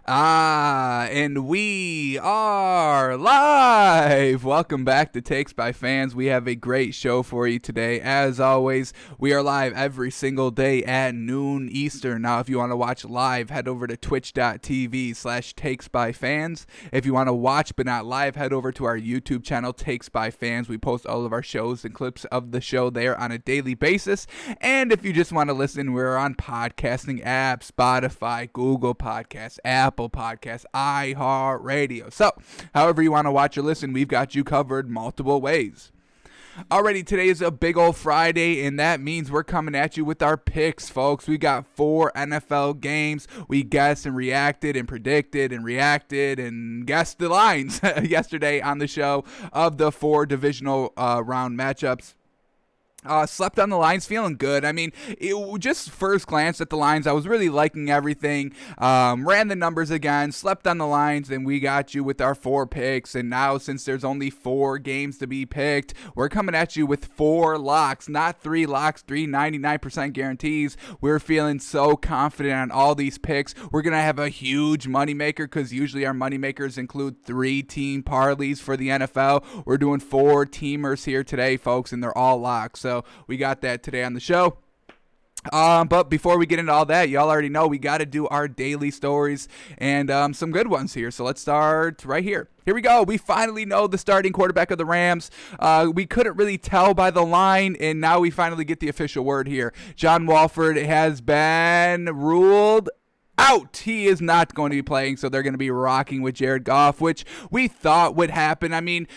And we are live. Welcome back to Takes by Fans. We have a great show for you today. As always, we are live every single day at noon Eastern. Now, if you want to watch live, head over to twitch.tv/takesbyfans. If you want to watch but not live, head over to our YouTube channel, Takes by Fans. We post all of our shows and clips of the show there on a daily basis. And if you just want to listen, we're on podcasting apps, Spotify, Google Podcasts, Apple Podcasts, iHeartRadio. So, however you want to watch or listen, we've got you covered multiple ways. Alrighty, today is a big old Friday, and that means we're coming at you with our picks, folks. We got 4 NFL games. We guessed and reacted and predicted and reacted and guessed the lines yesterday on the show of the 4 divisional round matchups. Slept on the lines, feeling good. I mean, just first glance at the lines, I was really liking everything. Ran the numbers again, slept on the lines, and we got you with our 4 picks. And now, since there's only 4 games to be picked, we're coming at you with 4 locks, not 3 locks, 3 99% guarantees. We're feeling so confident on all these picks. We're going to have a huge moneymaker because usually our moneymakers include 3-team parlays for the NFL. We're doing 4 teamers here today, folks, and they're all locks. So we got that today on the show. But before we get into all that, y'all already know we got to do our daily stories and some good ones here. So let's start right here. Here we go. We finally know the starting quarterback of the Rams. We couldn't really tell by the line, and now we finally get the official word here. John Wolford has been ruled out. He is not going to be playing, so they're going to be rocking with Jared Goff, which we thought would happen. I mean,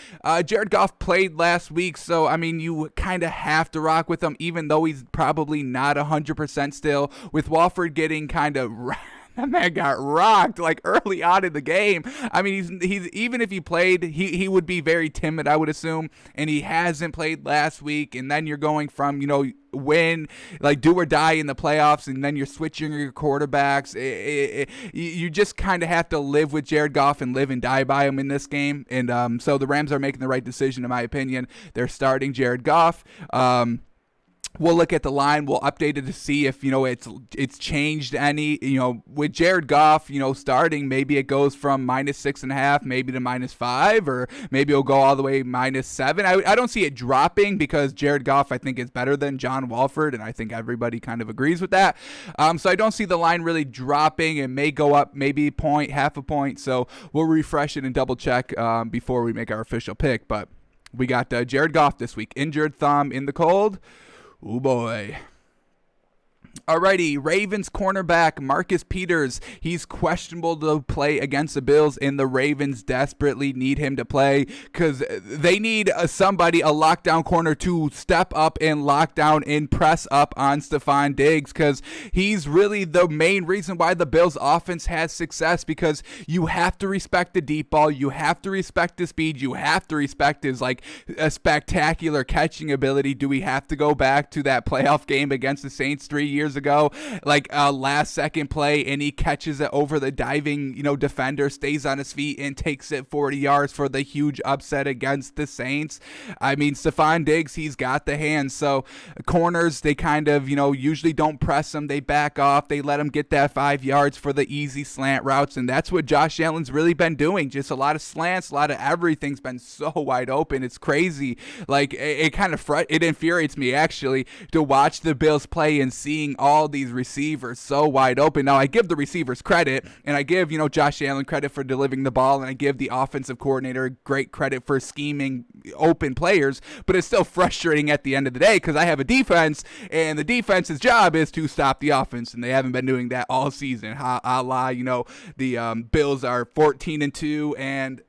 Jared Goff played last week, so, I mean, you kind of have to rock with him, even though he's probably not 100% still. With Wolford getting kind of... That man got rocked like early on in the game. I mean, he's even if he played, he would be very timid, I would assume, and he hasn't played last week. And then you're going from, win, like do or die in the playoffs, and then you're switching your quarterbacks. You just kind of have to live with Jared Goff and live and die by him in this game. And so the Rams are making the right decision, in my opinion. They're starting Jared Goff. We'll look at the line. We'll update it to see if, it's changed any. With Jared Goff, starting, maybe it goes from -6.5 maybe to -5, or maybe it'll go all the way -7. I don't see it dropping because Jared Goff, I think, is better than John Wolford, and I think everybody kind of agrees with that. So I don't see the line really dropping. It may go up maybe half a point. So we'll refresh it and double check before we make our official pick. But we got Jared Goff this week. Injured thumb in the cold. Oh boy. Alrighty, Ravens cornerback Marcus Peters. He's questionable to play against the Bills, and the Ravens desperately need him to play because they need a lockdown corner to step up and lock down and press up on Stephon Diggs, because he's really the main reason why the Bills offense has success, because you have to respect the deep ball, you have to respect the speed, you have to respect his a spectacular catching ability. Do we have to go back to that playoff game against the Saints 3 years ago, last second play, and he catches it over the diving defender, stays on his feet, and takes it 40 yards for the huge upset against the Saints? I mean, Stephon Diggs, he's got the hands. So corners, they kind of usually don't press him, they back off, they let him get that 5 yards for the easy slant routes, and that's what Josh Allen's really been doing. Just a lot of slants, a lot of everything's been so wide open. It's crazy. It infuriates me actually to watch the Bills play and seeing all these receivers so wide open. Now, I give the receivers credit, and I give, Josh Allen credit for delivering the ball, and I give the offensive coordinator great credit for scheming open players, but it's still frustrating at the end of the day because I have a defense, and the defense's job is to stop the offense, and they haven't been doing that all season. The Bills are 14-2, and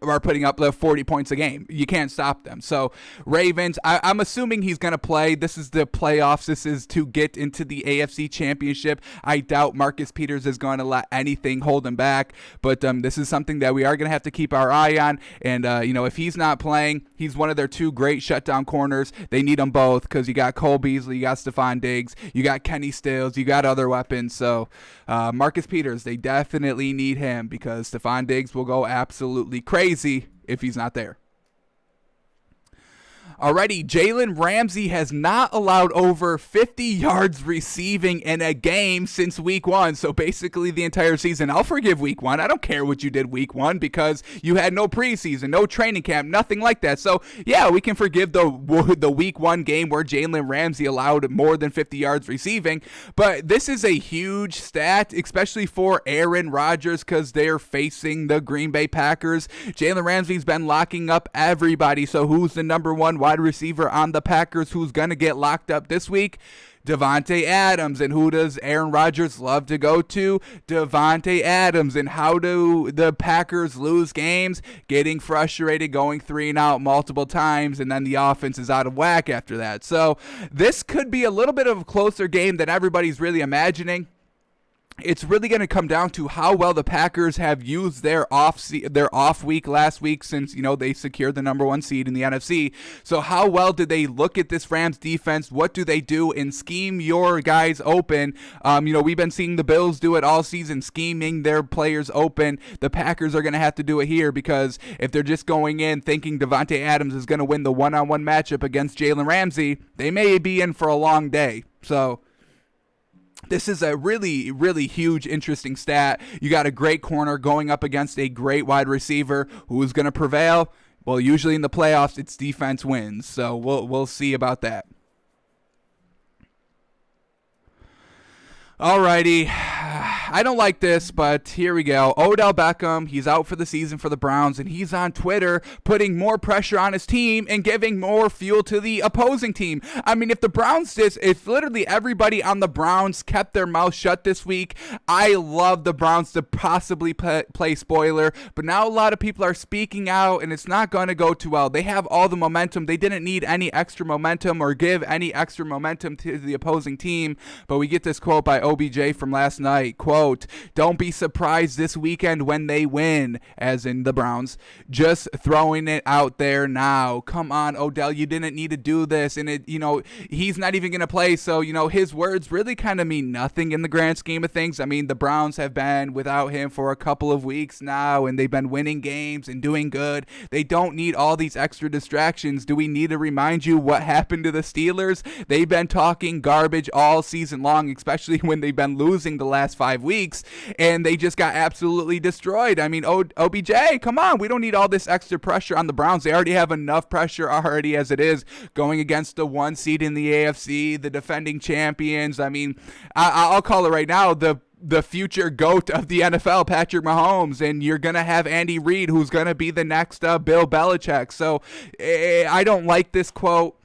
are putting up 40 points a game. You can't stop them. So Ravens, I'm assuming he's going to play. This is the playoffs. This is to get into the AFC Championship. I doubt Marcus Peters is going to let anything hold him back, but this is something that we are going to have to keep our eye on. And, if he's not playing, he's one of their 2 great shutdown corners. They need them both because you got Cole Beasley, you got Stephon Diggs, you got Kenny Stills, you got other weapons. So Marcus Peters, they definitely need him because Stephon Diggs will go absolutely crazy if he's not there. Already, Jalen Ramsey has not allowed over 50 yards receiving in a game since week 1. So basically the entire season. I'll forgive week 1. I don't care what you did week 1 because you had no preseason, no training camp, nothing like that. So yeah, we can forgive the week 1 game where Jalen Ramsey allowed more than 50 yards receiving. But this is a huge stat, especially for Aaron Rodgers because they're facing the Green Bay Packers. Jalen Ramsey's been locking up everybody. So who's the number 1 wide receiver on the Packers who's going to get locked up this week? Devontae Adams. And who does Aaron Rodgers love to go to? Devontae Adams. And how do the Packers lose games? Getting frustrated, going 3 and out multiple times, and then the offense is out of whack after that. So this could be a little bit of a closer game than everybody's really imagining. It's really going to come down to how well the Packers have used their off week last week since, they secured the number 1 seed in the NFC. So how well did they look at this Rams defense? What do they do and scheme your guys open? We've been seeing the Bills do it all season, scheming their players open. The Packers are going to have to do it here because if they're just going in thinking Devontae Adams is going to win the one-on-one matchup against Jalen Ramsey, they may be in for a long day. So this is a really, really huge, interesting stat. You got a great corner going up against a great wide receiver. Who's going to prevail? Well, usually in the playoffs, it's defense wins. So we'll see about that. Alrighty, I don't like this, but here we go. Odell Beckham, he's out for the season for the Browns, and he's on Twitter putting more pressure on his team and giving more fuel to the opposing team. I mean, if literally everybody on the Browns kept their mouth shut this week, I love the Browns to possibly play spoiler, but now a lot of people are speaking out, and it's not going to go too well. They have all the momentum. They didn't need any extra momentum or give any extra momentum to the opposing team, but we get this quote by OBJ from last night, quote, "Don't be surprised this weekend when they win," as in the Browns. Just throwing it out there now. Come on, Odell, you didn't need to do this. And he's not even going to play. So, his words really kind of mean nothing in the grand scheme of things. I mean, the Browns have been without him for a couple of weeks now, and they've been winning games and doing good. They don't need all these extra distractions. Do we need to remind you what happened to the Steelers? They've been talking garbage all season long, especially when they've been losing the last 5 weeks, and they just got absolutely destroyed. I mean, OBJ, come on. We don't need all this extra pressure on the Browns. They already have enough pressure already as it is, going against the 1 seed in the AFC, the defending champions. I mean, I'll call it right now, the future GOAT of the NFL, Patrick Mahomes, and you're going to have Andy Reid, who's going to be the next Bill Belichick. So I don't like this quote.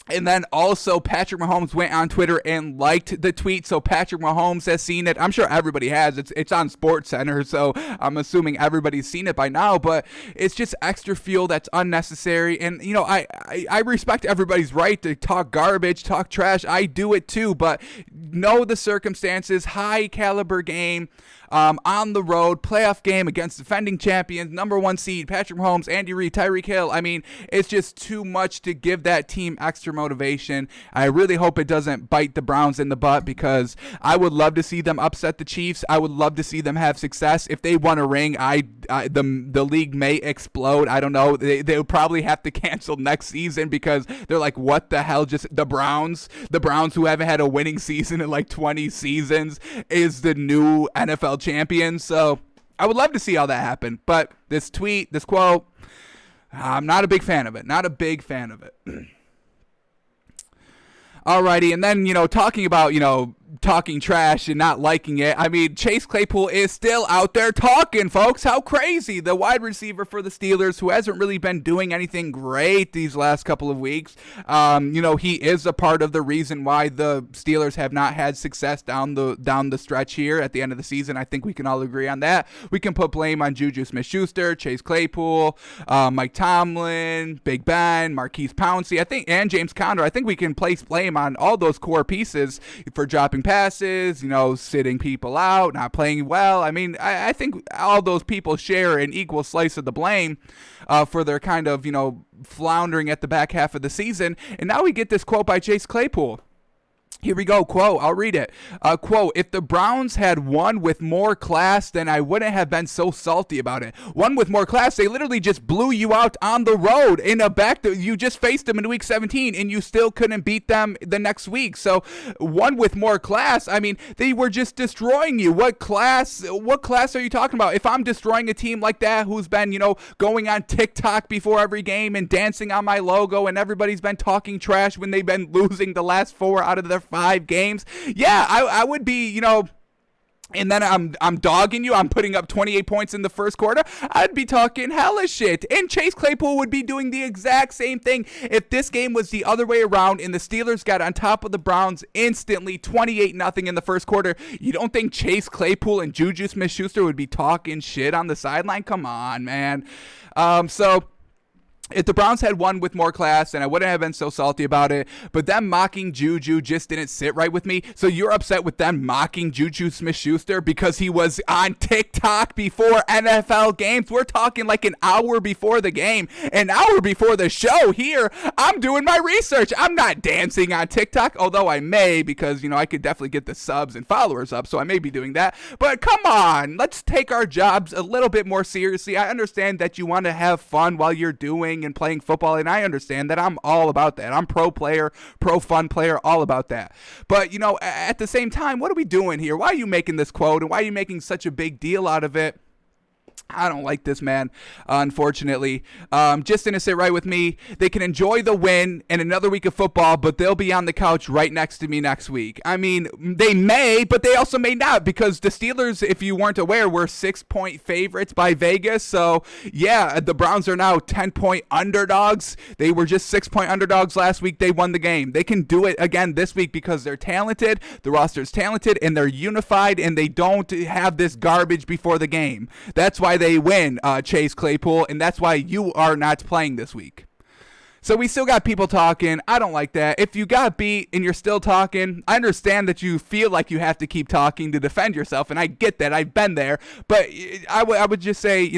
And then also Patrick Mahomes went on Twitter and liked the tweet. So Patrick Mahomes has seen it. I'm sure everybody has. It's on SportsCenter, so I'm assuming everybody's seen it by now. But it's just extra fuel that's unnecessary. And, I respect everybody's right to talk garbage, talk trash. I do it too. But know the circumstances. High caliber game. On the road, playoff game against defending champions, number 1 seed, Patrick Mahomes, Andy Reid, Tyreek Hill. I mean, it's just too much to give that team extra motivation. I really hope it doesn't bite the Browns in the butt, because I would love to see them upset the Chiefs. I would love to see them have success. If they won a ring, the league may explode. I don't know. They'll probably have to cancel next season because they're like, what the hell? Just the Browns who haven't had a winning season in like 20 seasons is the new NFL champion. So I would love to see all that happen, but this quote, I'm not a big fan of it. Alrighty, and then, talking about, talking trash and not liking it. I mean, Chase Claypool is still out there talking, folks. How crazy. The wide receiver for the Steelers, who hasn't really been doing anything great these last couple of weeks. He is a part of the reason why the Steelers have not had success down the stretch here at the end of the season. I think we can all agree on that. We can put blame on Juju Smith-Schuster, Chase Claypool, Mike Tomlin, Big Ben, Marquise Pouncey, and James Conner. I think we can place blame on all those core pieces for dropping passes, sitting people out, not playing well. I mean, I think all those people share an equal slice of the blame for their kind of, floundering at the back half of the season. And now we get this quote by Chase Claypool. Here we go. Quote, I'll read it. Quote, if the Browns had won with more class, then I wouldn't have been so salty about it. Won with more class, they literally just blew you out on the road in a you just faced them in week 17 and you still couldn't beat them the next week. So won with more class, I mean, they were just destroying you. What class are you talking about? If I'm destroying a team like that who's been, going on TikTok before every game and dancing on my logo, and everybody's been talking trash when they've been losing the last 4 out of their 5 games. Yeah, I would be, and then I'm dogging you. I'm putting up 28 points in the first quarter. I'd be talking hella shit. And Chase Claypool would be doing the exact same thing if this game was the other way around and the Steelers got on top of the Browns instantly, 28-0 in the first quarter. You don't think Chase Claypool and Juju Smith-Schuster would be talking shit on the sideline? Come on, man. So if the Browns had won with more class, then I wouldn't have been so salty about it. But them mocking Juju just didn't sit right with me. So you're upset with them mocking Juju Smith-Schuster because he was on TikTok before NFL games? We're talking like an hour before the game, an hour before the show here. I'm doing my research. I'm not dancing on TikTok, although I may, because, I could definitely get the subs and followers up, so I may be doing that. But come on, let's take our jobs a little bit more seriously. I understand that you want to have fun while you're doing and playing football, and I understand that. I'm all about that. I'm pro player, pro fun player, all about that. But at the same time, what are we doing here? Why are you making this quote, and why are you making such a big deal out of it? I don't like this, man, unfortunately. Just didn't sit right with me. They can enjoy the win and another week of football, but they'll be on the couch right next to me next week. I mean, they may, but they also may not, because the Steelers, if you weren't aware, were 6-point favorites by Vegas. So, yeah, the Browns are now 10-point underdogs. They were just 6-point underdogs last week. They won the game. They can do it again this week because they're talented, the roster's talented, and they're unified, and they don't have this garbage before the game. That's why they win, Chase Claypool, and that's why you are not playing this week. So we still got people talking. I don't like that. If you got beat and you're still talking, I understand that you feel like you have to keep talking to defend yourself, and I get that. I've been there. But I would just say,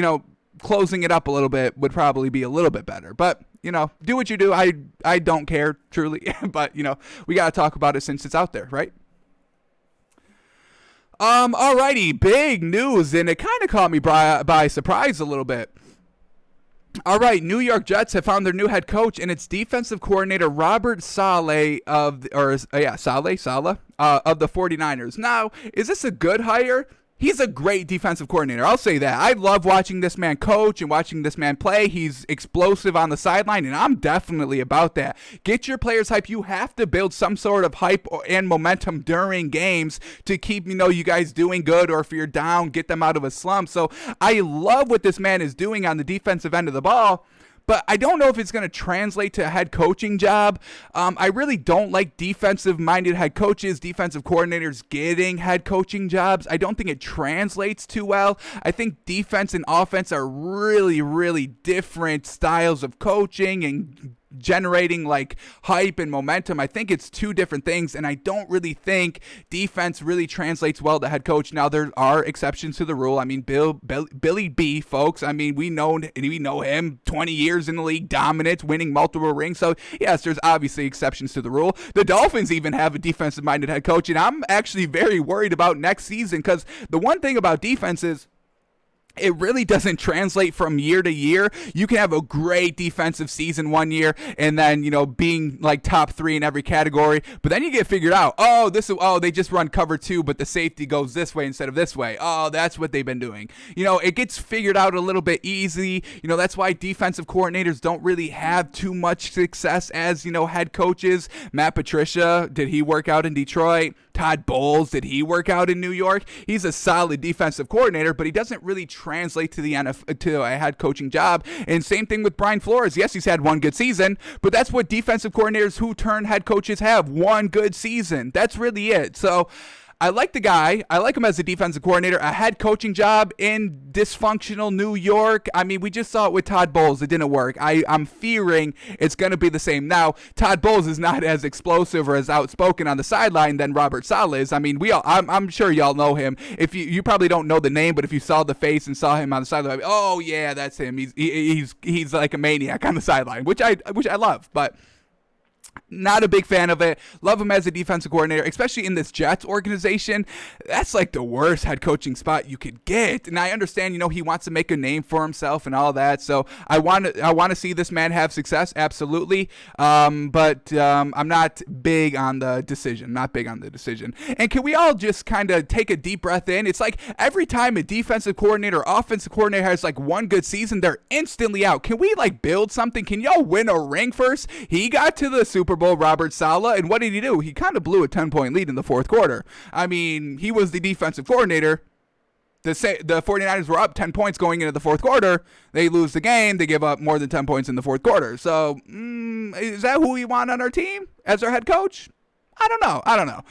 closing it up a little bit would probably be a little bit better. But, do what you do. I don't care, truly. But, we got to talk about it since it's out there, right? Alrighty, big news, and it kind of caught me by surprise a little bit. All right, New York Jets have found their new head coach, and it's defensive coordinator Robert Saleh of the 49ers. Now, is this a good hire? He's a great defensive coordinator. I'll say that. I love watching this man coach and watching this man play. He's explosive on the sideline, and I'm definitely about that. Get your players hype. You have to build some sort of hype and momentum during games to keep, you guys doing good, or if you're down, get them out of a slump. So I love what this man is doing on the defensive end of the ball. But I don't know if it's going to translate to a head coaching job. I really don't like defensive-minded head coaches, defensive coordinators getting head coaching jobs. I don't think it translates too well. I think defense and offense are really, really different styles of coaching and generating like hype and momentum. I think it's two different things, and I don't really think defense really translates well to head coach. Now, there are exceptions to the rule. I mean, Billy B, folks. I mean, we know him, 20 years in the league, dominant, winning multiple rings. So, yes, there's obviously exceptions to the rule. The Dolphins even have a defensive-minded head coach, and I'm actually very worried about next season, because the one thing about defense is it really doesn't translate from year to year. You can have a great defensive season one year and then, being like top 3 in every category. But then you get figured out, they just run cover 2, but the safety goes this way instead of this way. Oh, that's what they've been doing. It gets figured out a little bit easy. That's why defensive coordinators don't really have too much success as, head coaches. Matt Patricia, did he work out in Detroit? Todd Bowles, did he work out in New York? He's a solid defensive coordinator, but he doesn't really translate to the NFL, to a head coaching job. And same thing with Brian Flores. Yes, he's had one good season, but that's what defensive coordinators who turn head coaches have. One good season. That's really it. So I like the guy. I like him as a defensive coordinator. A head coaching job in dysfunctional New York. I mean, we just saw it with Todd Bowles. It didn't work. I'm fearing it's going to be the same. Now, Todd Bowles is not as explosive or as outspoken on the sideline than Robert Saleh is. I mean, I'm sure y'all know him. If you probably don't know the name, but if you saw the face and saw him on the sideline, oh yeah, that's him. He's like a maniac on the sideline, which I love. But Not a big fan of it. Love him as a defensive coordinator, especially in this Jets organization. That's like the worst head coaching spot you could get. And I understand, he wants to make a name for himself and all that. So I want to see this man have success, absolutely. But I'm not big on the decision. And can we all just kind of take a deep breath in? It's like every time a defensive coordinator, offensive coordinator has like one good season, they're instantly out. Can we like build something? Can y'all win a ring first? He got to the Super Bowl, Robert Saleh, and what did he do? He kind of blew a 10-point lead in the fourth quarter. I mean, he was the defensive coordinator. The 49ers were up 10 points going into the fourth quarter. They lose the game. They give up more than 10 points in the fourth quarter. So, is that who we want on our team as our head coach? I don't know.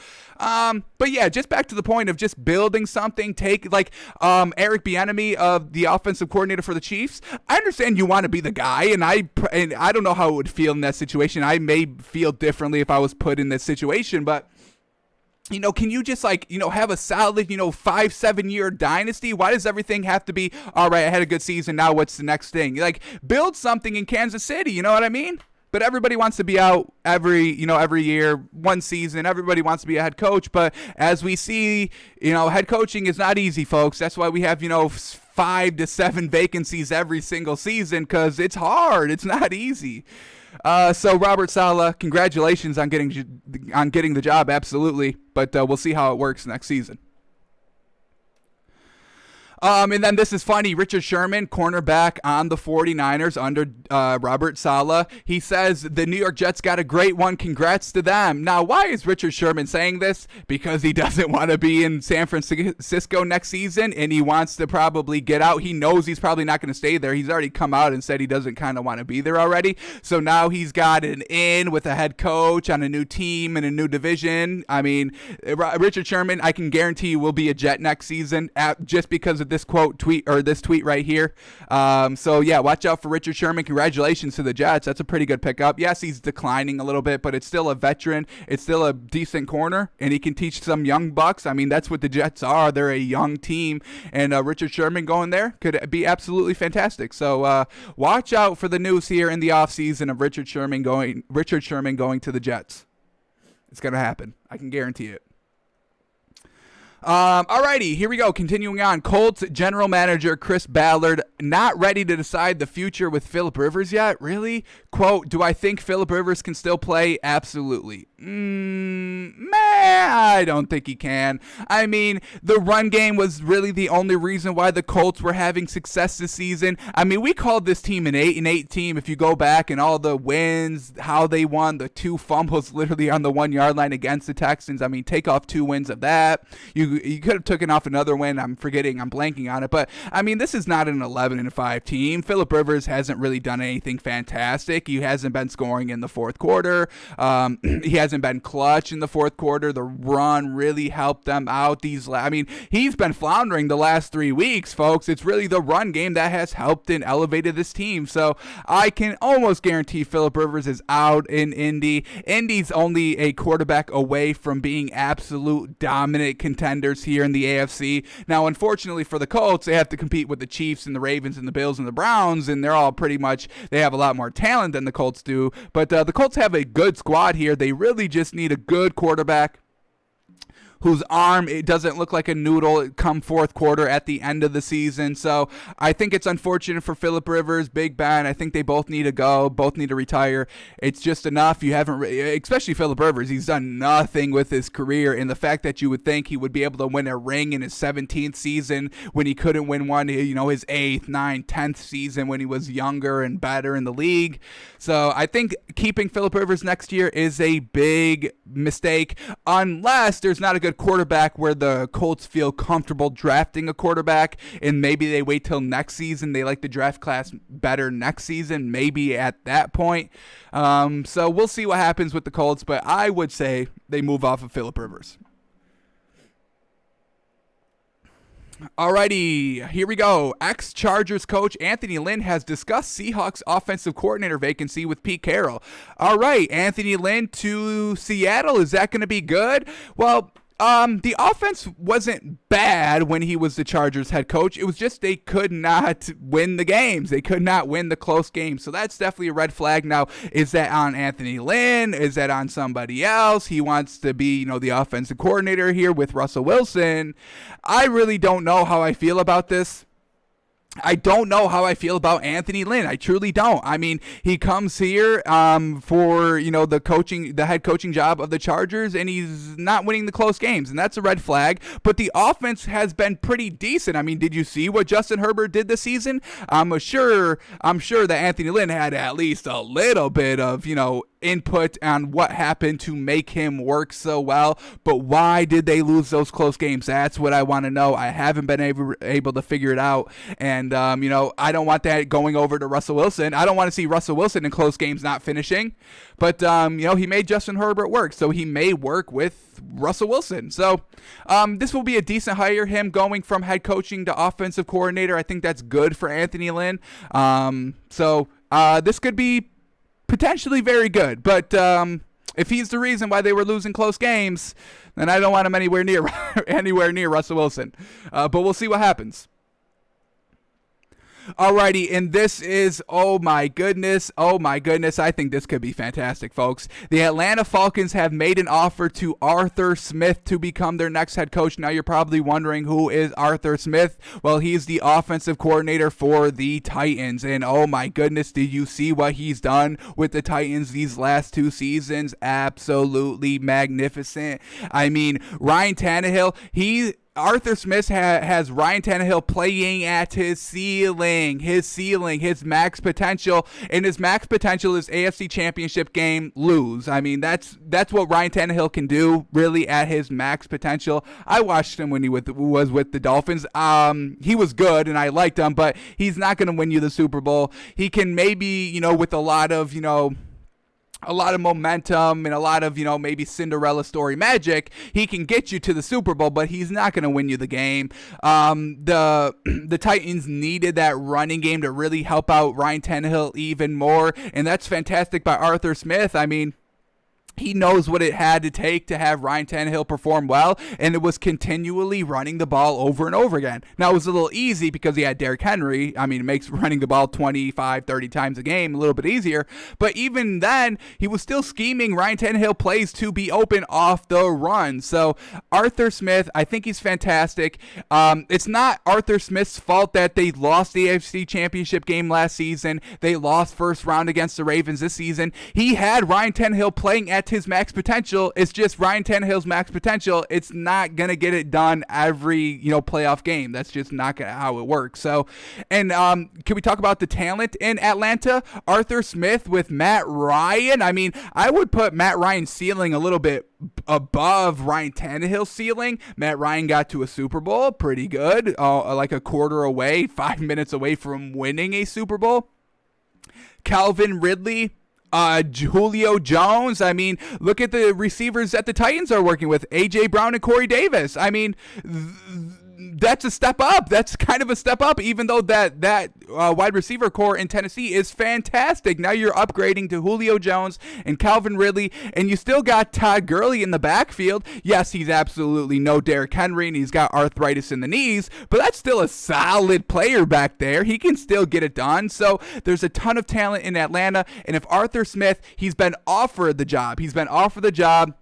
But yeah, just back to the point of just building something. Take like Eric Bieniemy of the offensive coordinator for the Chiefs. I understand you want to be the guy, and I don't know how it would feel in that situation. I may feel differently if I was put in this situation, but can you just have a solid 5-7 year dynasty? Why does everything have to be all right? I had a good season. Now what's the next thing? Like build something in Kansas City. You know what I mean? But everybody wants to be out every year, one season. Everybody wants to be a head coach. But as we see, head coaching is not easy, folks. That's why we have, 5 to 7 vacancies every single season, because it's hard. It's not easy. So Robert Saleh, congratulations on getting the job. Absolutely. But we'll see how it works next season. And then this is funny. Richard Sherman, cornerback on the 49ers under Robert Saleh. He says the New York Jets got a great one. Congrats to them. Now, why is Richard Sherman saying this? Because he doesn't want to be in San Francisco next season, and he wants to probably get out. He knows he's probably not going to stay there. He's already come out and said he doesn't kind of want to be there already. So now he's got an in with a head coach on a new team and a new division. I mean, Richard Sherman, I can guarantee you will be a Jet next season just because of this tweet right here. So yeah, watch out for Richard Sherman. Congratulations to the Jets. That's a pretty good pickup. Yes, he's declining a little bit, but it's still a veteran. It's still a decent corner, and he can teach some young bucks. I mean, that's what the Jets are. They're a young team, and Richard Sherman going there could be absolutely fantastic. So watch out for the news here in the offseason of Richard Sherman going to the Jets. It's gonna happen. I can guarantee it. Alrighty, here we go. Continuing on. Colts general manager Chris Ballard not ready to decide the future with Phillip Rivers yet. Really? Quote, do I think Phillip Rivers can still play? Absolutely. I don't think he can. I mean, the run game was really the only reason why the Colts were having success this season. I mean, we called this team an 8-8 team. If you go back and all the wins, how they won, the 2 fumbles literally on the 1 yard line against the Texans. I mean, take off 2 wins of that. You could have taken off another win. I'm blanking on it. But, I mean, this is not an 11-5 team. Phillip Rivers hasn't really done anything fantastic. He hasn't been scoring in the fourth quarter. He hasn't been clutch in the fourth quarter. The run really helped them out. He's been floundering the last 3 weeks, folks. It's really the run game that has helped and elevated this team. So I can almost guarantee Phillip Rivers is out in Indy. Indy's only a quarterback away from being absolute dominant contenders here in the AFC. Now, unfortunately for the Colts, they have to compete with the Chiefs and the Ravens and the Bills and the Browns, and they're all they have a lot more talent than the Colts do. But the Colts have a good squad here. They really just need a good quarterback whose arm, it doesn't look like a noodle come fourth quarter at the end of the season. So I think it's unfortunate for Phillip Rivers, Big Ben. I think they both need to go, both need to retire. It's just enough. You haven't, especially Phillip Rivers, he's done nothing with his career. And the fact that you would think he would be able to win a ring in his 17th season when he couldn't win one, his 8th, 9th, 10th season when he was younger and better in the league. So I think keeping Phillip Rivers next year is a big mistake, unless there's not a good quarterback where the Colts feel comfortable drafting a quarterback, and maybe they wait till next season. They like the draft class better next season, maybe at that point. So we'll see what happens with the Colts, but I would say they move off of Phillip Rivers. Alrighty, here we go. Ex-Chargers coach Anthony Lynn has discussed Seahawks offensive coordinator vacancy with Pete Carroll. All right, Anthony Lynn to Seattle. Is that going to be good? Well, The offense wasn't bad when he was the Chargers head coach. It was just they could not win the games. They could not win the close games. So that's definitely a red flag. Now, is that on Anthony Lynn? Is that on somebody else? He wants to be, the offensive coordinator here with Russell Wilson. I really don't know how I feel about this. I don't know how I feel about Anthony Lynn. I truly don't. I mean, he comes here for, the head coaching job of the Chargers, and he's not winning the close games, and that's a red flag. But the offense has been pretty decent. I mean, did you see what Justin Herbert did this season? I'm sure that Anthony Lynn had at least a little bit of, input on what happened to make him work so well. But why did they lose those close games? That's what I want to know. I haven't been able to figure it out. And, I don't want that going over to Russell Wilson. I don't want to see Russell Wilson in close games not finishing. But, he made Justin Herbert work. So he may work with Russell Wilson. So this will be a decent hire, him going from head coaching to offensive coordinator. I think that's good for Anthony Lynn. This could be potentially very good, but if he's the reason why they were losing close games, then I don't want him anywhere near Russell Wilson. But we'll see what happens. Alrighty, and this is, oh my goodness, I think this could be fantastic, folks. The Atlanta Falcons have made an offer to Arthur Smith to become their next head coach. Now you're probably wondering, who is Arthur Smith? Well, he's the offensive coordinator for the Titans, and oh my goodness, did you see what he's done with the Titans these last 2 seasons? Absolutely magnificent. I mean, Ryan Tannehill, Arthur Smith has Ryan Tannehill playing at his ceiling, his max potential, and his max potential is AFC Championship game lose. I mean, that's what Ryan Tannehill can do, really, at his max potential. I watched him when he was with the Dolphins. He was good, and I liked him, but he's not going to win you the Super Bowl. He can maybe, with a lot of momentum and a lot of, maybe Cinderella story magic, he can get you to the Super Bowl, but he's not going to win you the game. The Titans needed that running game to really help out Ryan Tannehill even more, and that's fantastic by Arthur Smith. I mean, he knows what it had to take to have Ryan Tannehill perform well, and it was continually running the ball over and over again. Now, it was a little easy because he had Derrick Henry. I mean, it makes running the ball 25, 30 times a game a little bit easier. But even then, he was still scheming Ryan Tannehill plays to be open off the run. So, Arthur Smith, I think he's fantastic. It's not Arthur Smith's fault that they lost the AFC Championship game last season. They lost first round against the Ravens this season. He had Ryan Tannehill playing at his max potential. It's just Ryan Tannehill's max potential. It's not gonna get it done every playoff game. That's just not how it works. So, and can we talk about the talent in Atlanta? Arthur Smith with Matt Ryan. I mean, I would put Matt Ryan's ceiling a little bit above Ryan Tannehill's ceiling. Matt Ryan got to a Super Bowl, pretty good, like a quarter away, 5 minutes away from winning a Super Bowl. Calvin Ridley, Julio Jones. I mean, look at the receivers that the Titans are working with, A.J. Brown and Corey Davis. I mean, that's a step up. That's kind of a step up, even though that wide receiver core in Tennessee is fantastic. Now you're upgrading to Julio Jones and Calvin Ridley, and you still got Todd Gurley in the backfield. Yes, he's absolutely no Derrick Henry, and he's got arthritis in the knees, but that's still a solid player back there. He can still get it done. So there's a ton of talent in Atlanta, and if Arthur Smith, he's been offered the job.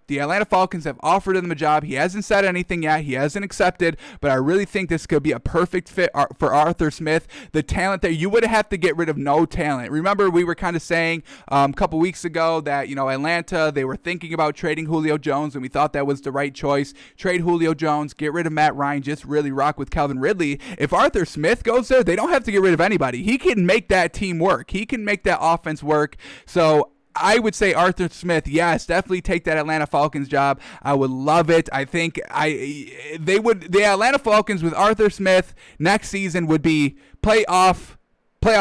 The Atlanta Falcons have offered him a job. He hasn't said anything yet. He hasn't accepted, but I really think this could be a perfect fit for Arthur Smith. The talent there, you would have to get rid of no talent. Remember, we were kind of saying a couple weeks ago that, Atlanta, they were thinking about trading Julio Jones, and we thought that was the right choice. Trade Julio Jones, get rid of Matt Ryan, just really rock with Calvin Ridley. If Arthur Smith goes there, they don't have to get rid of anybody. He can make that team work. He can make that offense work. So I would say Arthur Smith, yes, definitely take that Atlanta Falcons job. I would love it. I think the Atlanta Falcons with Arthur Smith next season would be playoff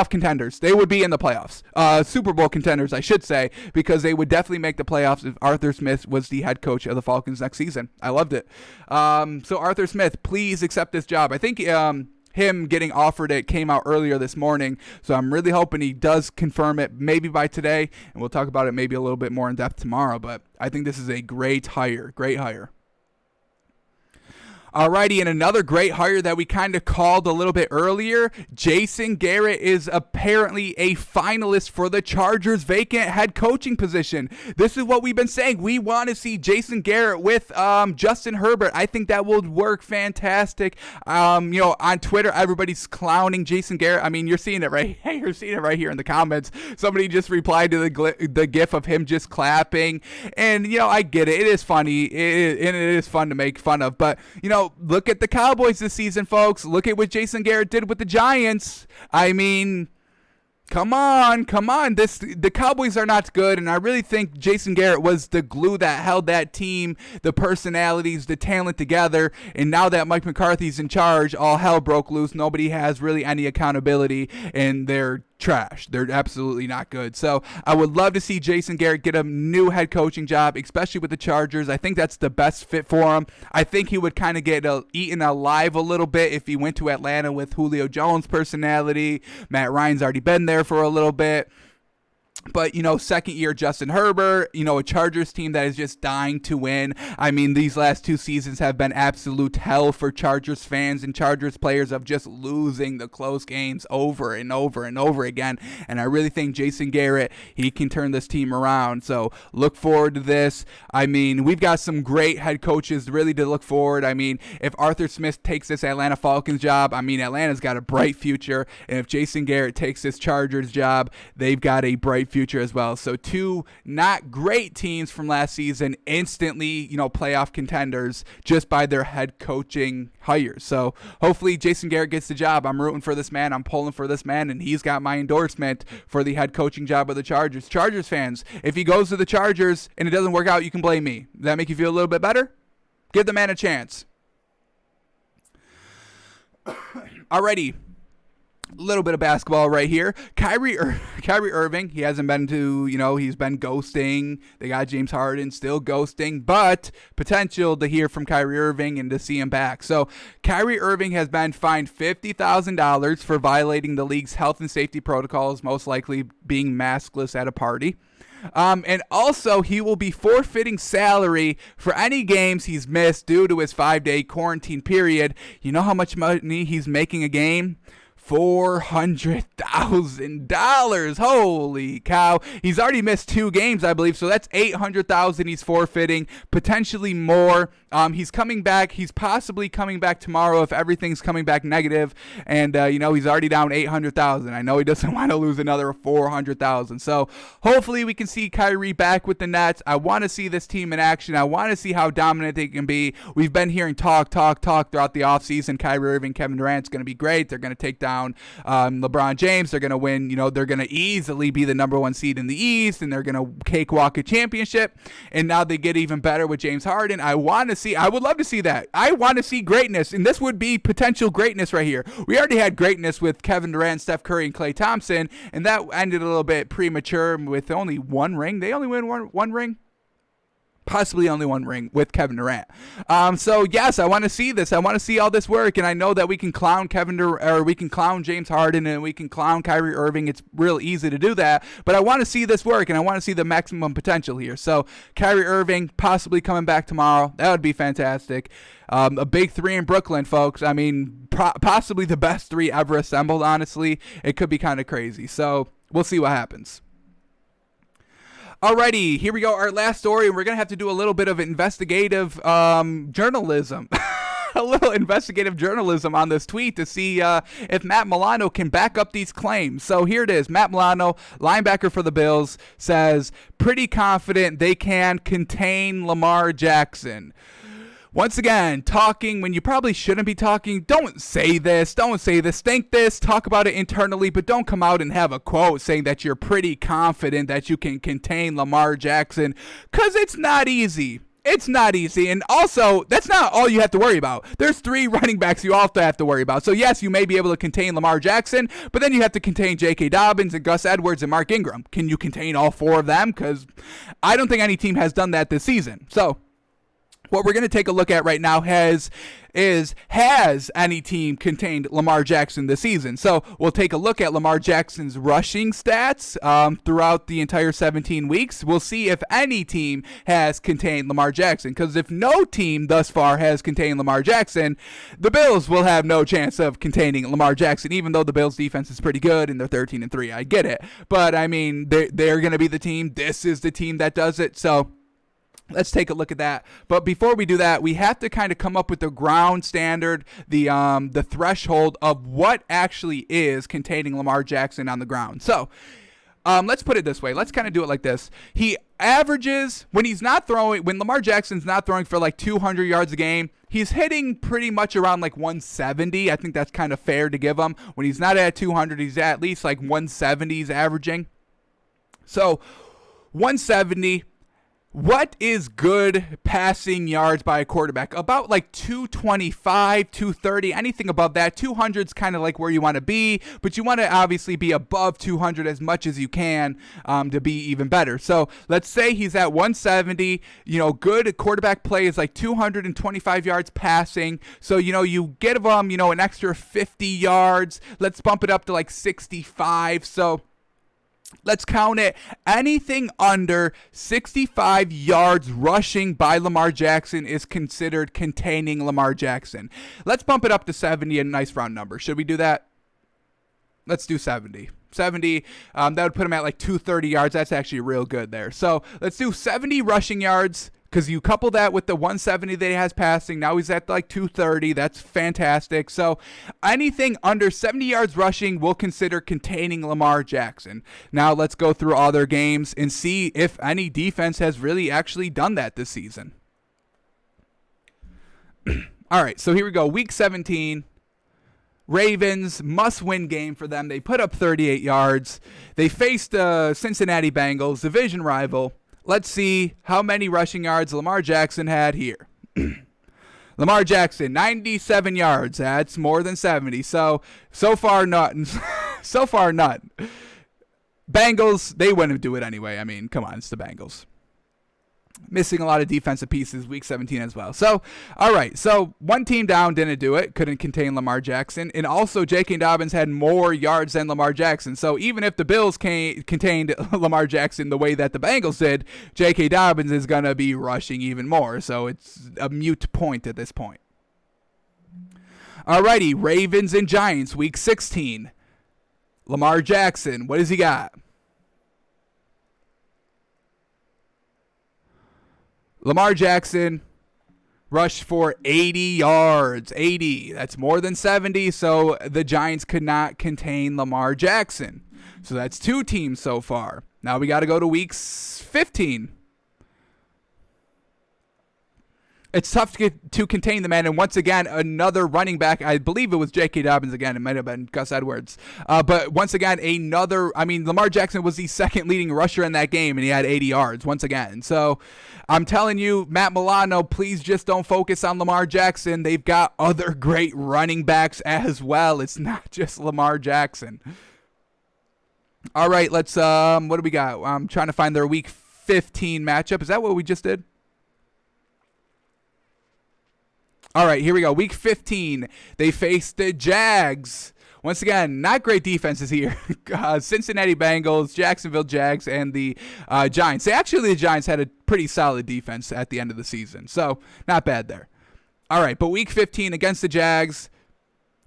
contenders. They would be in the playoffs. Super Bowl contenders, I should say, because they would definitely make the playoffs if Arthur Smith was the head coach of the Falcons next season. I loved it. So Arthur Smith, please accept this job. I think him getting offered it came out earlier this morning, so I'm really hoping he does confirm it maybe by today, and we'll talk about it maybe a little bit more in depth tomorrow. But I think this is a great hire. Alrighty, and another great hire that we kind of called a little bit earlier, Jason Garrett is apparently a finalist for the Chargers' vacant head coaching position. This is what we've been saying. We want to see Jason Garrett with Justin Herbert. I think that will work fantastic. On Twitter, everybody's clowning Jason Garrett. I mean, you're seeing it right. You're seeing it right here in the comments. Somebody just replied to the gif of him just clapping, and I get it. It is funny. It is fun to make fun of, but look at the Cowboys this season, folks. Look at what Jason Garrett did with the Giants. I mean, come on. The Cowboys are not good, and I really think Jason Garrett was the glue that held that team, the personalities, the talent together, and now that Mike McCarthy's in charge, all hell broke loose. Nobody has really any accountability, and they're trash. They're absolutely not good. So I would love to see Jason Garrett get a new head coaching job, especially with the Chargers. I think that's the best fit for him. I think he would kind of get eaten alive a little bit if he went to Atlanta with Julio Jones' personality. Matt Ryan's already been there for a little bit. But, second year Justin Herbert, a Chargers team that is just dying to win. I mean, these last 2 seasons have been absolute hell for Chargers fans and Chargers players of just losing the close games over and over and over again. And I really think Jason Garrett, he can turn this team around. So look forward to this. I mean, we've got some great head coaches really to look forward. I mean, if Arthur Smith takes this Atlanta Falcons job, I mean, Atlanta's got a bright future. And if Jason Garrett takes this Chargers job, they've got a bright future as well. So 2 not great teams from last season instantly, playoff contenders just by their head coaching hires. So hopefully Jason Garrett gets the job. I'm rooting for this man. I'm pulling for this man, and he's got my endorsement for the head coaching job of the Chargers. Chargers fans, if he goes to the Chargers and it doesn't work out, you can blame me. Does that make you feel a little bit better? Give the man a chance. Alrighty. Little bit of basketball right here. Kyrie Irving, he hasn't been to, he's been ghosting. They got James Harden still ghosting, but potential to hear from Kyrie Irving and to see him back. So Kyrie Irving has been fined $50,000 for violating the league's health and safety protocols, most likely being maskless at a party. And also, he will be forfeiting salary for any games he's missed due to his 5-day quarantine period. You know how much money he's making a game? $400,000. Holy cow. He's already missed 2 games, I believe, so that's $800,000 he's forfeiting, potentially more. He's coming back. He's possibly coming back tomorrow if everything's coming back negative, and he's already down $800,000. I know he doesn't want to lose another $400,000. So hopefully we can see Kyrie back with the Nets. I want to see this team in action. I want to see how dominant they can be. We've been hearing talk throughout the offseason. Kyrie Irving, Kevin Durant's going to be great. They're going to take down LeBron James. They're going to win. They're going to easily be the number 1 seed in the East, and they're going to cakewalk a championship. And now they get even better with James Harden. I would love to see that. I want to see greatness, and this would be potential greatness right here. We already had greatness with Kevin Durant, Steph Curry, and Klay Thompson, and that ended a little bit premature with only 1 ring. They only win one ring. Possibly only 1 ring with Kevin Durant. So yes, I want to see this. I want to see all this work, and I know that we can clown we can clown James Harden, and we can clown Kyrie Irving. It's real easy to do that, but I want to see this work, and I want to see the maximum potential here. So Kyrie Irving possibly coming back tomorrow. That would be fantastic. A big 3 in Brooklyn, folks. I mean, possibly the best 3 ever assembled. Honestly, it could be kind of crazy. So we'll see what happens. Alrighty, here we go. Our last story, and we're going to have to do a little bit of investigative journalism. A little investigative journalism on this tweet to see if Matt Milano can back up these claims. So here it is. Matt Milano, linebacker for the Bills, says, pretty confident they can contain Lamar Jackson. Once again, talking when you probably shouldn't be talking. Don't say this. Think this. Talk about it internally, but don't come out and have a quote saying that you're pretty confident that you can contain Lamar Jackson, because it's not easy. It's not easy. And also, that's not all you have to worry about. There's 3 running backs you also have to worry about. So, yes, you may be able to contain Lamar Jackson, but then you have to contain J.K. Dobbins and Gus Edwards and Mark Ingram. Can you contain all 4 of them? Because I don't think any team has done that this season. So What we're going to take a look at right now has any team contained Lamar Jackson this season? So we'll take a look at Lamar Jackson's rushing stats throughout the entire 17 weeks. We'll see if any team has contained Lamar Jackson, because if no team thus far has contained Lamar Jackson, the Bills will have no chance of containing Lamar Jackson, even though the Bills defense is pretty good and they're 13-3. I get it. But I mean, they're going to be the team. This is the team that does it. So let's take a look at that. But before we do that, we have to kind of come up with the ground standard, the threshold of what actually is containing Lamar Jackson on the ground. So let's put it this way. Let's kind of do it like this. He averages, when Lamar Jackson's not throwing for like 200 yards a game, he's hitting pretty much around like 170. I think that's kind of fair to give him. When he's not at 200, he's at least like 170 he's averaging. So 170. What is good passing yards by a quarterback? About like 225, 230, anything above that. 200 is kind of like where you want to be, but you want to obviously be above 200 as much as you can to be even better. So let's say he's at 170. Good quarterback play is like 225 yards passing. So, you get him, an extra 50 yards. Let's bump it up to like 65. So let's count it. Anything under 65 yards rushing by Lamar Jackson is considered containing Lamar Jackson. Let's bump it up to 70, a nice round number. Should we do that? Let's do 70. 70, that would put him at like 230 yards. That's actually real good there. So let's do 70 rushing yards, because you couple that with the 170 that he has passing. Now he's at like 230. That's fantastic. So anything under 70 yards rushing we'll consider containing Lamar Jackson. Now let's go through all their games and see if any defense has really actually done that this season. All right, so here we go. Week 17. Ravens, must-win game for them. They put up 38 yards. They faced the Cincinnati Bengals, division rival. Let's see how many rushing yards Lamar Jackson had here. Lamar Jackson, 97 yards. That's more than 70. So far, none. So far, none. Bengals, they wouldn't do it anyway. I mean, come on, it's the Bengals. Missing a lot of defensive pieces, week 17 as well. So, all right. So, one team down didn't do it. Couldn't contain Lamar Jackson. And also, J.K. Dobbins had more yards than Lamar Jackson. So, even if the Bills contained Lamar Jackson the way that the Bengals did, J.K. Dobbins is going to be rushing even more. So, it's a moot point at this point. All righty. Ravens and Giants, week 16. Lamar Jackson, what does he got? Lamar Jackson rushed for 80 yards. 80. That's more than 70. So the Giants could not contain Lamar Jackson. So that's two teams so far. Now we got to go to week 15. It's tough to contain the man. And once again, another running back. I believe it was J.K. Dobbins again. It might have been Gus Edwards. But once again, Lamar Jackson was the second leading rusher in that game, and he had 80 yards once again. So I'm telling you, Matt Milano, please just don't focus on Lamar Jackson. They've got other great running backs as well. It's not just Lamar Jackson. All right, let's, what do we got? I'm trying to find their week 15 matchup. Is that what we just did? All right, here we go. Week 15, they faced the Jags. Once again, not great defenses here. Cincinnati Bengals, Jacksonville Jags, and the Giants. The Giants had a pretty solid defense at the end of the season, so not bad there. All right, but week 15 against the Jags,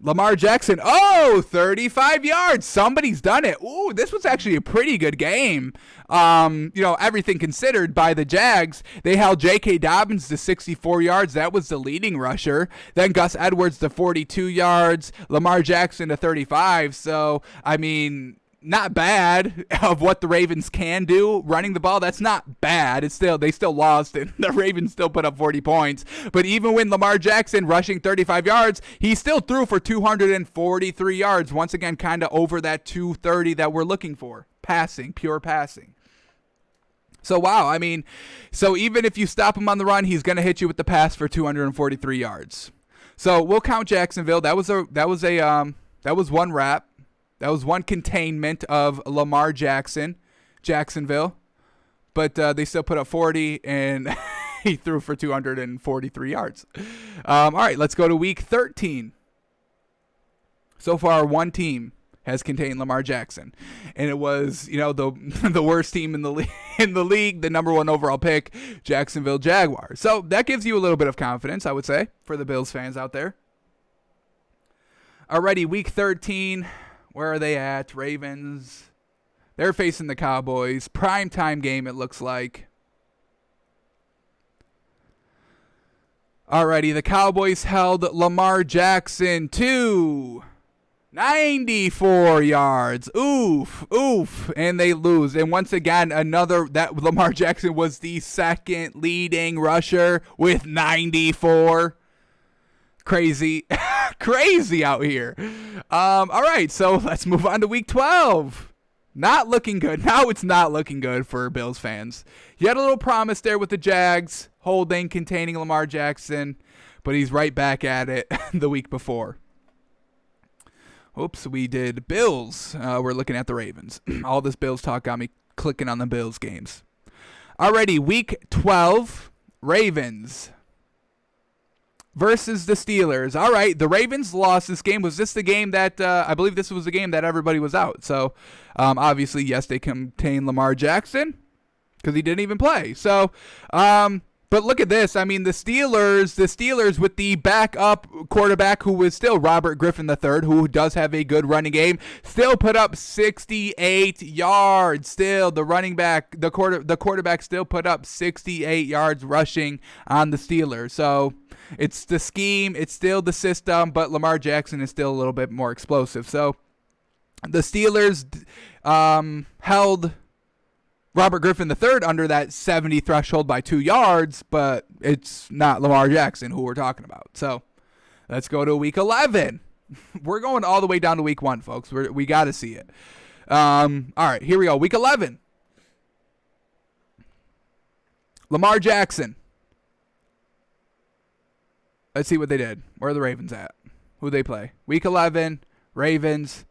Lamar Jackson, 35 yards. Somebody's done it. Ooh, this was actually a pretty good game. Everything considered by the Jags. They held J.K. Dobbins to 64 yards. That was the leading rusher. Then Gus Edwards to 42 yards. Lamar Jackson to 35. So, I mean, not bad of what the Ravens can do running the ball. That's not bad. They still lost, and the Ravens still put up 40 points. But even when Lamar Jackson rushing 35 yards, he still threw for 243 yards. Once again, kind of over that 230 that we're looking for. Pure passing. So, wow. I mean, so even if you stop him on the run, he's going to hit you with the pass for 243 yards. So we'll count Jacksonville. That was one wrap. That was one containment of Lamar Jacksonville. But they still put up 40, and he threw for 243 yards. All right, let's go to week 13. So far, one team has contained Lamar Jackson, and it was, the worst team in the league, the number one overall pick, Jacksonville Jaguars. So that gives you a little bit of confidence, I would say, for the Bills fans out there. Alrighty, week 13, where are they at? Ravens. They're facing the Cowboys. Primetime game, it looks like. Alrighty, the Cowboys held Lamar Jackson to 94 yards. Oof. And they lose. And once again, that Lamar Jackson was the second leading rusher with 94. Crazy. Crazy out here. All right, so let's move on to week 12. Not looking good. Now it's not looking good for Bills fans. You had a little promise there with the Jags, holding, containing Lamar Jackson, but he's right back at it the week before. Oops, we did Bills. We're looking at the Ravens. All this Bills talk got me clicking on the Bills games. Alrighty, week 12, Ravens versus the Steelers. All right, the Ravens lost this game. Was this the game that, I believe this was the game that everybody was out. So, obviously, yes, they contained Lamar Jackson because he didn't even play. So, but look at this. I mean, the Steelers with the backup quarterback who was still Robert Griffin III, who does have a good running game, still put up 68 yards. Still, the running back, the quarterback still put up 68 yards rushing on the Steelers. So, it's the scheme, it's still the system, but Lamar Jackson is still a little bit more explosive. So, the Steelers held Robert Griffin III under that 70 threshold by 2 yards, but it's not Lamar Jackson who we're talking about. So, let's go to week 11. We're going all the way down to week 1, folks. We got to see it. All right, here we go. Week 11. Lamar Jackson. Let's see what they did. Where are the Ravens at? Who they play? Week 11, Ravens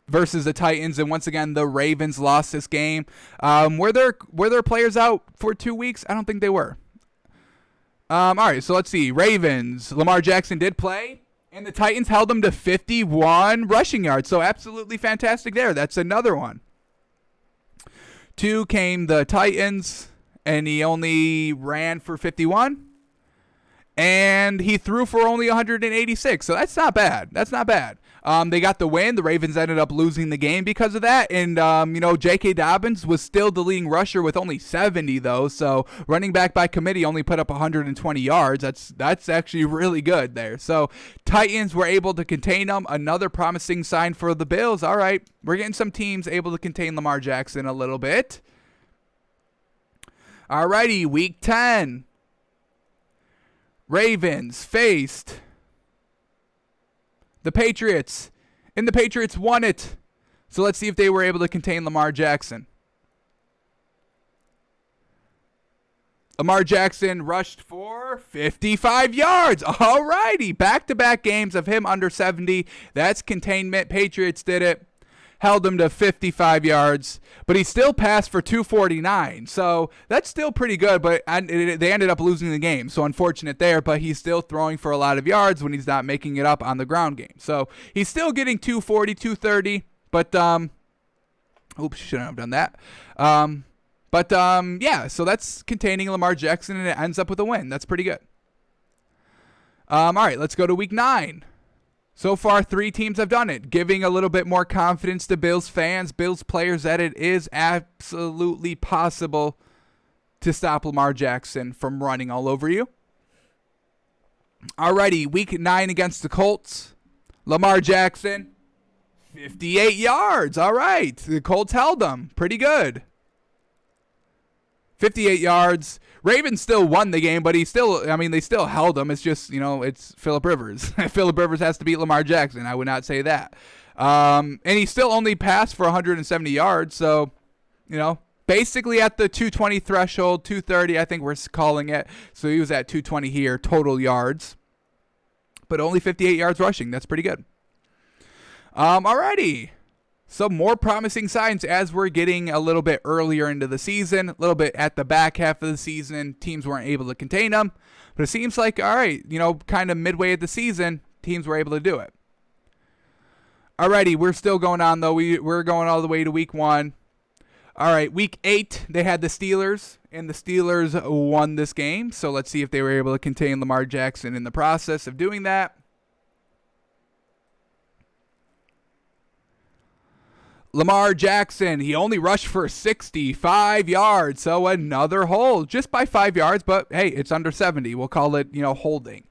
versus the Titans, and once again, the Ravens lost this game. Were there players out for 2 weeks? I don't think they were. All right, so let's see. Ravens, Lamar Jackson did play, and the Titans held them to 51 rushing yards, so absolutely fantastic there. That's another one. 2 came the Titans, and he only ran for 51, and he threw for only 186, so that's not bad. That's not bad. They got the win. The Ravens ended up losing the game because of that, and, J.K. Dobbins was still the leading rusher with only 70, though, so running back by committee only put up 120 yards. That's actually really good there. So Titans were able to contain them. Another promising sign for the Bills. All right, we're getting some teams able to contain Lamar Jackson a little bit. Alrighty, week 10. Ravens faced the Patriots, and the Patriots won it. So let's see if they were able to contain Lamar Jackson. Lamar Jackson rushed for 55 yards. Alrighty, back-to-back games of him under 70. That's containment. Patriots did it. Held him to 55 yards, but he still passed for 249. So that's still pretty good, but they ended up losing the game. So unfortunate there, but he's still throwing for a lot of yards when he's not making it up on the ground game. So he's still getting 240, 230, but oops, shouldn't have done that. Yeah, so that's containing Lamar Jackson, and it ends up with a win. That's pretty good. All right, let's go to week 9. So far, 3 teams have done it, giving a little bit more confidence to Bills fans, Bills players, that it is absolutely possible to stop Lamar Jackson from running all over you. Alrighty, week 9 against the Colts. Lamar Jackson, 58 yards. All right, the Colts held them. Pretty good. 58 yards. Ravens still won the game, but they still held him. It's just, it's Phillip Rivers. Phillip Rivers has to beat Lamar Jackson. I would not say that. And he still only passed for 170 yards. So, basically at the 220 threshold, 230, I think we're calling it. So he was at 220 here, total yards. But only 58 yards rushing. That's pretty good. Alrighty. Some more promising signs as we're getting a little bit earlier into the season, a little bit at the back half of the season. Teams weren't able to contain them. But it seems like, all right, kind of midway of the season, teams were able to do it. Alrighty, we're still going on, though. We're going all the way to week 1. All right, week 8, they had the Steelers, and the Steelers won this game. So let's see if they were able to contain Lamar Jackson in the process of doing that. Lamar Jackson, he only rushed for 65 yards, so another hold, just by 5 yards, but hey, it's under 70. We'll call it, holding.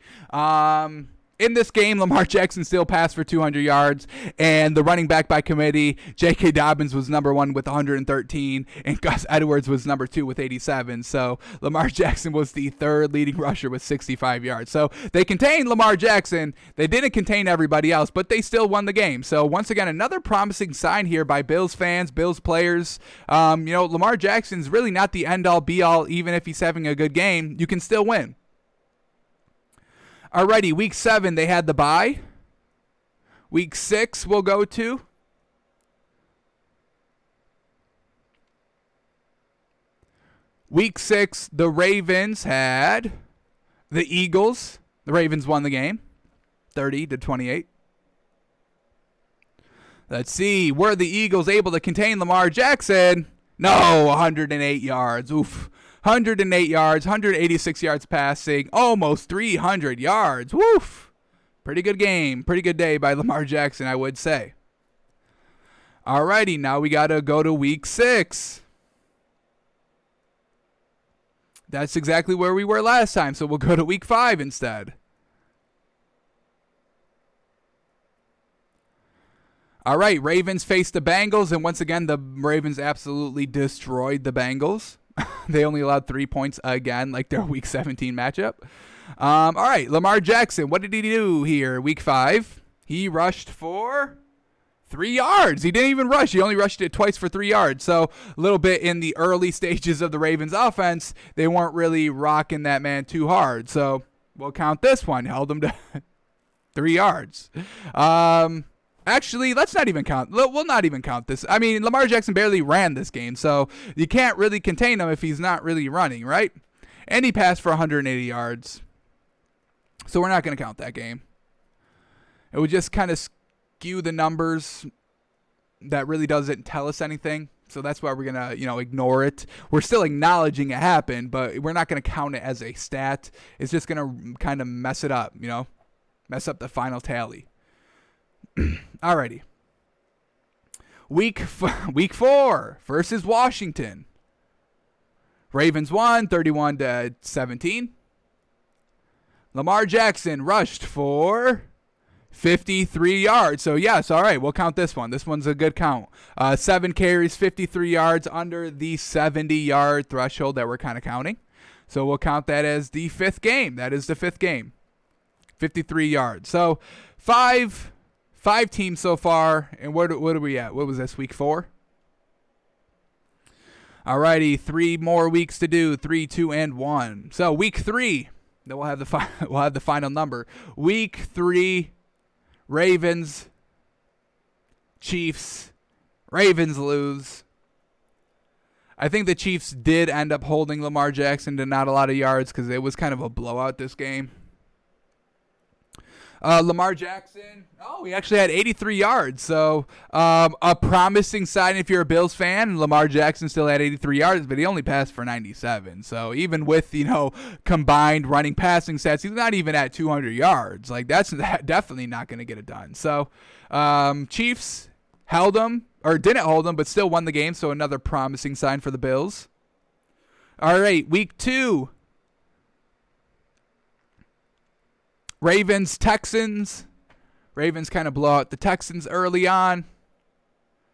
In this game, Lamar Jackson still passed for 200 yards, and the running back by committee, J.K. Dobbins, was number 1 with 113, and Gus Edwards was number 2 with 87. So Lamar Jackson was the 3rd leading rusher with 65 yards. So they contained Lamar Jackson. They didn't contain everybody else, but they still won the game. So once again, another promising sign here by Bills fans, Bills players. Lamar Jackson's really not the end-all, be-all, even if he's having a good game. You can still win. Alrighty, week 7, they had the bye. Week 6, we'll go to. Week 6, the Ravens had the Eagles. The Ravens won the game, 30-28. Let's see, were the Eagles able to contain Lamar Jackson? No, 108 yards. Oof. 108 yards, 186 yards passing, almost 300 yards. Woof. Pretty good game. Pretty good day by Lamar Jackson, I would say. Alrighty, now we got to go to week 6. That's exactly where we were last time, so we'll go to week 5 instead. All right, Ravens faced the Bengals, and once again, the Ravens absolutely destroyed the Bengals. They only allowed 3 points again, like their Week 17 matchup. All right, Lamar Jackson, what did he do here? Week 5, he rushed for 3 yards. He didn't even rush. He only rushed it twice for 3 yards. So a little bit in the early stages of the Ravens offense, they weren't really rocking that man too hard. So we'll count this one. Held him to 3 yards. Actually, let's not even count. We'll not even count this. I mean, Lamar Jackson barely ran this game, so you can't really contain him if he's not really running, right? And he passed for 180 yards. So we're not going to count that game. It would just kind of skew the numbers. That really doesn't tell us anything. So that's why we're going to, ignore it. We're still acknowledging it happened, but we're not going to count it as a stat. It's just going to kind of mess it up, mess up the final tally. Alrighty. Week 4 versus Washington. Ravens won 31-17. Lamar Jackson rushed for 53 yards. So yes, all right, we'll count this one. This one's a good count. 7 carries, 53 yards, under the 70-yard threshold that we're kind of counting. So we'll count that as the 5th game. That is the 5th game. 53 yards. So five teams so far, and what are we at? What was this, week 4? Alrighty, 3 more weeks to do. 3, 2, and 1. So week 3, then we'll have the final number. Week 3, Ravens, Chiefs. Ravens lose. I think the Chiefs did end up holding Lamar Jackson to not a lot of yards because it was kind of a blowout this game. Lamar Jackson, he actually had 83 yards. So a promising sign if you're a Bills fan. Lamar Jackson still had 83 yards, but he only passed for 97. So even with, combined running passing stats, he's not even at 200 yards. Like, that's definitely not going to get it done. So Chiefs held him, or didn't hold him, but still won the game. So another promising sign for the Bills. All right, week 2. Ravens, Texans. Ravens kind of blow out the Texans early on.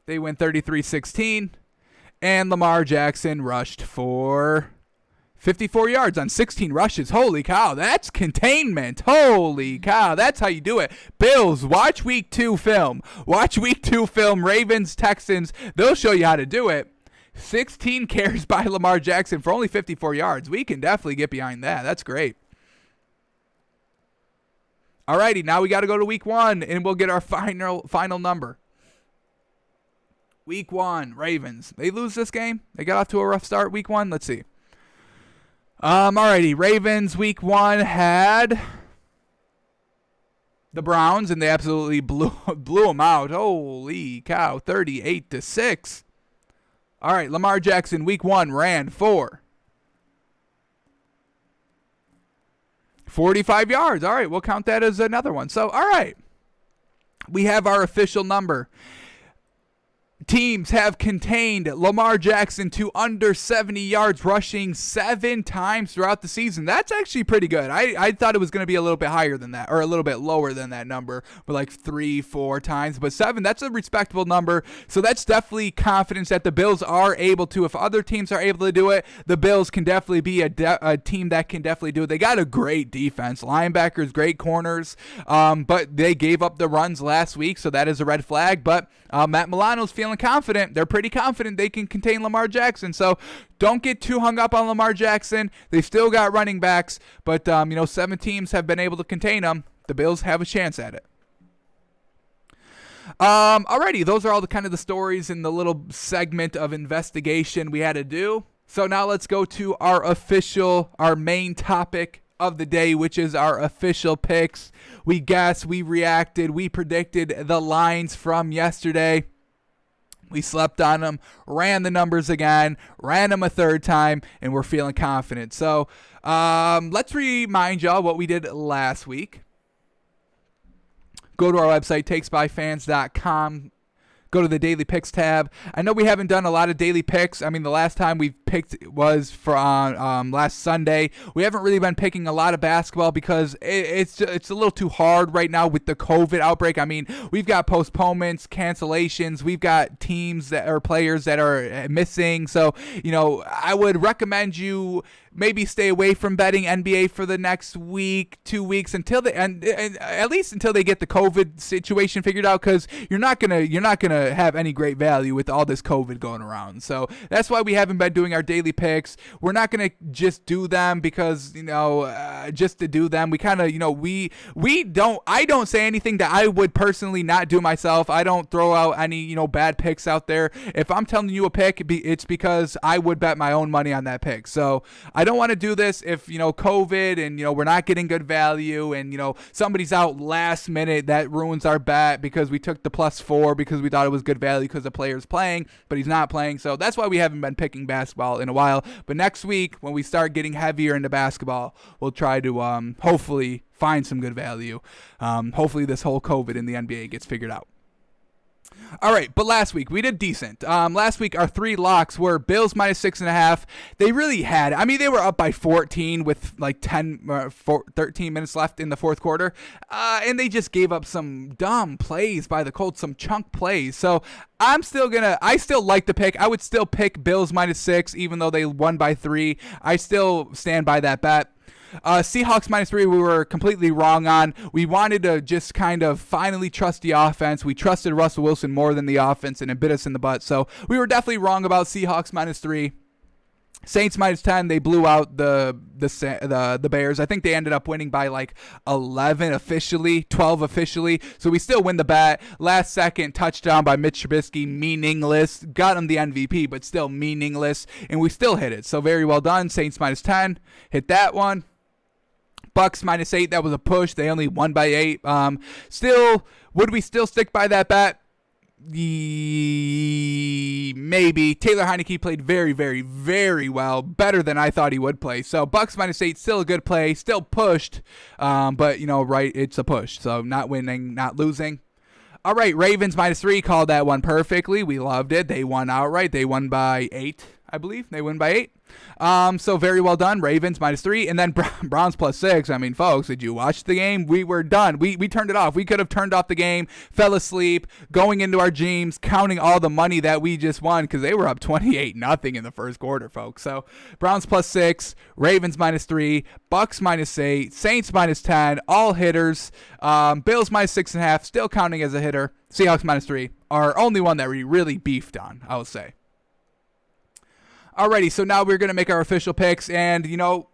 They win 33-16. And Lamar Jackson rushed for 54 yards on 16 rushes. Holy cow, that's containment. Holy cow, that's how you do it. Bills, watch week 2 film. Watch week 2 film. Ravens, Texans, they'll show you how to do it. 16 carries by Lamar Jackson for only 54 yards. We can definitely get behind that. That's great. Alrighty, now we got to go to week 1, and we'll get our final number. Week 1, Ravens. They lose this game? They got off to a rough start week 1? Let's see. Alrighty. Ravens week 1 had the Browns, and they absolutely blew them out. Holy cow. 38-6. All right. Lamar Jackson week 1 ran for 45 yards. All right. We'll count that as another one. So, all right. We have our official number. Teams have contained Lamar Jackson to under 70 yards rushing 7 times throughout the season. That's actually pretty good. I thought it was going to be a little bit higher than that, or a little bit lower than that number, but like 3-4 times. But 7, that's a respectable number. So that's definitely confidence that the Bills are able to. If other teams are able to do it, the Bills can definitely be a team that can definitely do it. They got a great defense, linebackers, great corners, but they gave up the runs last week, so that is a red flag. But Matt Milano's feeling confident. They're pretty confident they can contain Lamar Jackson. So don't get too hung up on Lamar Jackson. They've still got running backs, but 7 teams have been able to contain them. The Bills have a chance at it. Alrighty, those are all the kind of the stories in the little segment of investigation we had to do. So now let's go to our main topic of the day, which is our official picks. We guessed, we reacted, we predicted the lines from yesterday. We slept on them, ran the numbers again, ran them a third time, and we're feeling confident. So let's remind y'all what we did last week. Go to our website, takesbyfans.com. Go to the Daily Picks tab. I know we haven't done a lot of daily picks. I mean, the last time we picked was for last Sunday. We haven't really been picking a lot of basketball because it's a little too hard right now with the COVID outbreak. I mean, we've got postponements, cancellations. We've got teams that are players that are missing. So, I would recommend you maybe stay away from betting NBA for the next week, 2 weeks until and at least until they get the COVID situation figured out, because you're not gonna have any great value with all this COVID going around. So that's why we haven't been doing our daily picks. We're not gonna just do them because just to do them. We kind of I don't say anything that I would personally not do myself. I don't throw out any bad picks out there. If I'm telling you a pick, it's because I would bet my own money on that pick. So I don't want to do this if COVID and we're not getting good value and somebody's out last minute. That ruins our bet because we took the +4 because we thought it was good value because the player's playing, but he's not playing. So that's why we haven't been picking basketball in a while. But next week when we start getting heavier into basketball, we'll try to hopefully find some good value. Hopefully this whole COVID in the NBA gets figured out. All right, but last week we did decent. Last week our 3 locks were Bills -6.5. They really had. I mean, they were up by 14 with like 13 minutes left in the fourth quarter, and they just gave up some dumb plays by the Colts, some chunk plays. So I still like the pick. I would still pick Bills -6, even though they won by 3. I still stand by that bet. Seahawks -3 we were completely wrong on. We wanted to just kind of finally trust the offense. We trusted Russell Wilson more than the offense, and it bit us in the butt. So we were definitely wrong about Seahawks -3. Saints -10. They blew out the Bears. I think they ended up winning by like 11 officially, 12 officially. So we still win the bet. Last second touchdown by Mitch Trubisky, meaningless. Got him the MVP, but still meaningless. And we still hit it. So very well done. Saints -10. Hit that one. Bucks -8. That was a push. They only won by 8. Would we still stick by that bet? Maybe. Taylor Heineke played very, very, very well. Better than I thought he would play. So Bucks -8, still a good play. Still pushed. But, right, it's a push. So not winning, not losing. All right, Ravens -3. Called that one perfectly. We loved it. They won outright. They won by 8, I believe. They win by 8. So very well done. Ravens -3. And then Browns +6. I mean, folks, did you watch the game? We were done. We turned it off. We could have turned off the game, fell asleep, going into our dreams, counting all the money that we just won because they were up 28-0 in the first quarter, folks. So Browns +6, Ravens -3, Bucks -8, Saints -10, all hitters. Bills -6.5, still counting as a hitter. Seahawks -3, our only one that we really beefed on, I would say. Alrighty, so now we're going to make our official picks, and,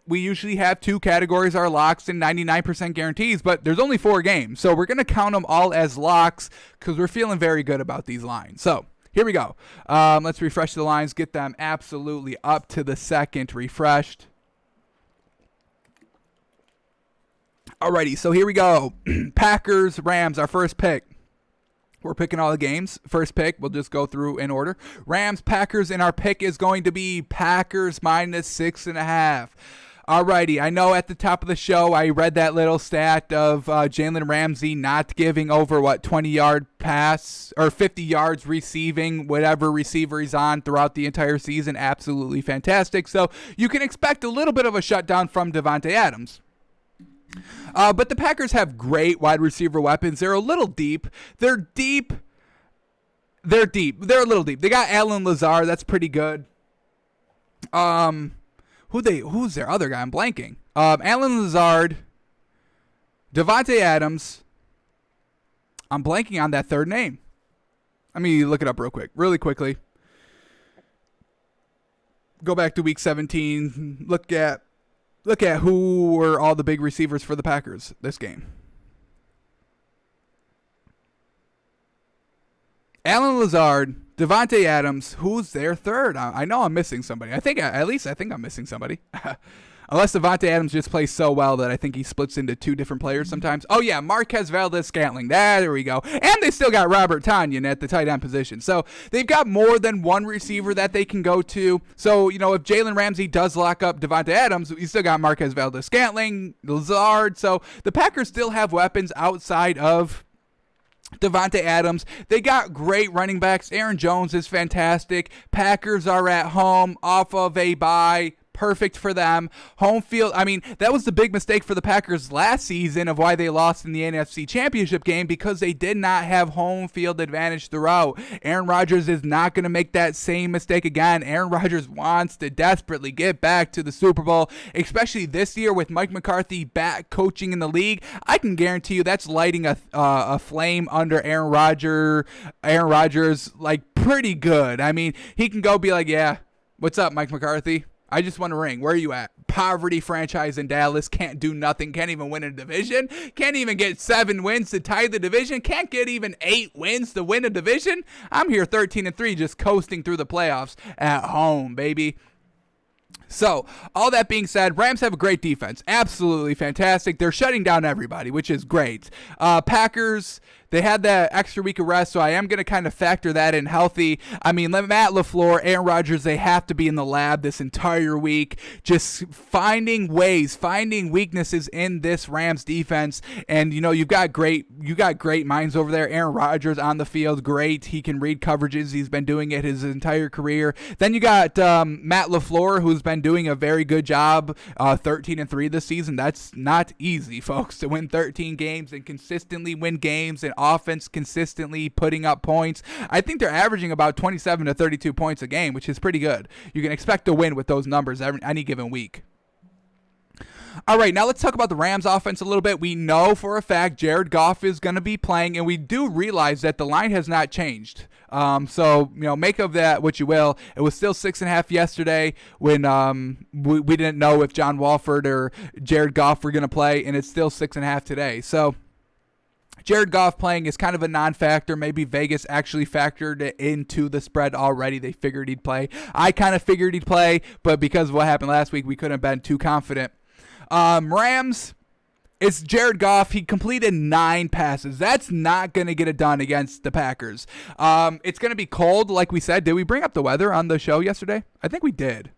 we usually have 2 categories, our locks and 99% guarantees, but there's only 4 games, so we're going to count them all as locks because we're feeling very good about these lines. So, here we go. Let's refresh the lines, get them absolutely up to the second refreshed. Alrighty, so here we go. Packers, Rams, our first pick. We're picking all the games. First pick, we'll just go through in order. Rams, Packers, and our pick is going to be Packers -6.5. Alrighty, I know at the top of the show I read that little stat of Jalen Ramsey not giving over, 20-yard pass or 50 yards receiving, whatever receiver he's on throughout the entire season. Absolutely fantastic. So you can expect a little bit of a shutdown from Davante Adams. But the Packers have great wide receiver weapons. They're a little deep. They're deep. They're a little deep. They got Allen Lazard. That's pretty good. Who's their other guy? I'm blanking. Allen Lazard, Davante Adams. I'm blanking on that third name. Let me look it up really quickly. Go back to week 17. Look at who were all the big receivers for the Packers this game. Allen Lazard, Davante Adams. Who's their third? I know I'm missing somebody. I think I'm missing somebody. Unless Davante Adams just plays so well that I think he splits into two different players sometimes. Oh, yeah, Marquez Valdez-Scantling. There we go. And they still got Robert Tonyan at the tight end position. So they've got more than one receiver that they can go to. So, if Jalen Ramsey does lock up Davante Adams, you still got Marquez Valdez-Scantling, Lazard. So the Packers still have weapons outside of Davante Adams. They got great running backs. Aaron Jones is fantastic. Packers are at home off of a bye. Perfect for them. Home field, that was the big mistake for the Packers last season of why they lost in the NFC Championship game, because they did not have home field advantage throughout. Aaron Rodgers is not going to make that same mistake again. Aaron Rodgers wants to desperately get back to the Super Bowl, especially this year with Mike McCarthy back coaching in the league. I can guarantee you that's lighting a flame under Aaron Rodgers, like, pretty good. He can go be like, yeah, what's up, Mike McCarthy? I just won a ring. Where are you at? Poverty franchise in Dallas. Can't do nothing. Can't even win a division. Can't even get 7 wins to tie the division. Can't get even 8 wins to win a division. I'm here 13-3 just coasting through the playoffs at home, baby. So, all that being said, Rams have a great defense. Absolutely fantastic. They're shutting down everybody, which is great. Packers, they had that extra week of rest, so I am going to kind of factor that in healthy. Matt LaFleur, Aaron Rodgers, they have to be in the lab this entire week, just finding weaknesses in this Rams defense. And, you've got great minds over there. Aaron Rodgers on the field, great. He can read coverages. He's been doing it his entire career. Then you got Matt LaFleur, who's been doing a very good job, 13-3 this season. That's not easy, folks, to win 13 games and consistently win games and offense consistently putting up points. I think they're averaging about 27 to 32 points a game, which is pretty good. You can expect to win with those numbers any given week. All right, now let's talk about the Rams offense a little bit. We know for a fact Jared Goff is going to be playing, and we do realize that the line has not changed. So, make of that what you will. It was still 6.5 yesterday when we didn't know if John Wolford or Jared Goff were going to play, and it's still 6.5 today. So Jared Goff playing is kind of a non-factor. Maybe Vegas actually factored it into the spread already. They figured he'd play. I kind of figured he'd play, but because of what happened last week, we couldn't have been too confident. Rams, it's Jared Goff. He completed 9 passes. That's not going to get it done against the Packers. It's going to be cold, like we said. Did we bring up the weather on the show yesterday? I think we did.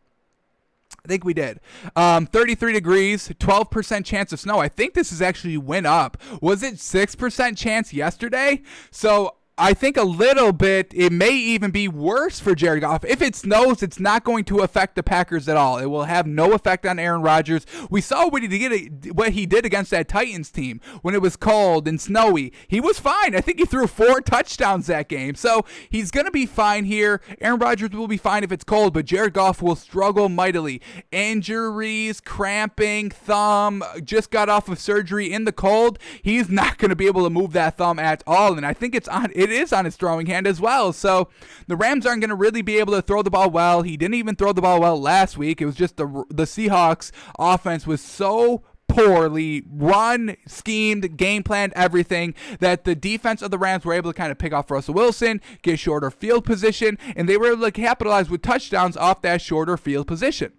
33 degrees, 12% chance of snow. I think this is actually went up. Was it 6% chance yesterday? So I think a little bit, it may even be worse for Jared Goff. If it snows, it's not going to affect the Packers at all. It will have no effect on Aaron Rodgers. We saw what he did against that Titans team when it was cold and snowy. He was fine. I think he threw 4 touchdowns that game. So he's going to be fine here. Aaron Rodgers will be fine if it's cold, but Jared Goff will struggle mightily. Injuries, cramping, thumb, just got off of surgery in the cold. He's not going to be able to move that thumb at all, and I think it is on his throwing hand as well. So the Rams aren't going to really be able to throw the ball well. He didn't even throw the ball well last week. It was just the Seahawks offense was so poorly run, schemed, game planned everything, that the defense of the Rams were able to kind of pick off Russell Wilson, get shorter field position, and they were able to capitalize with touchdowns off that shorter field position.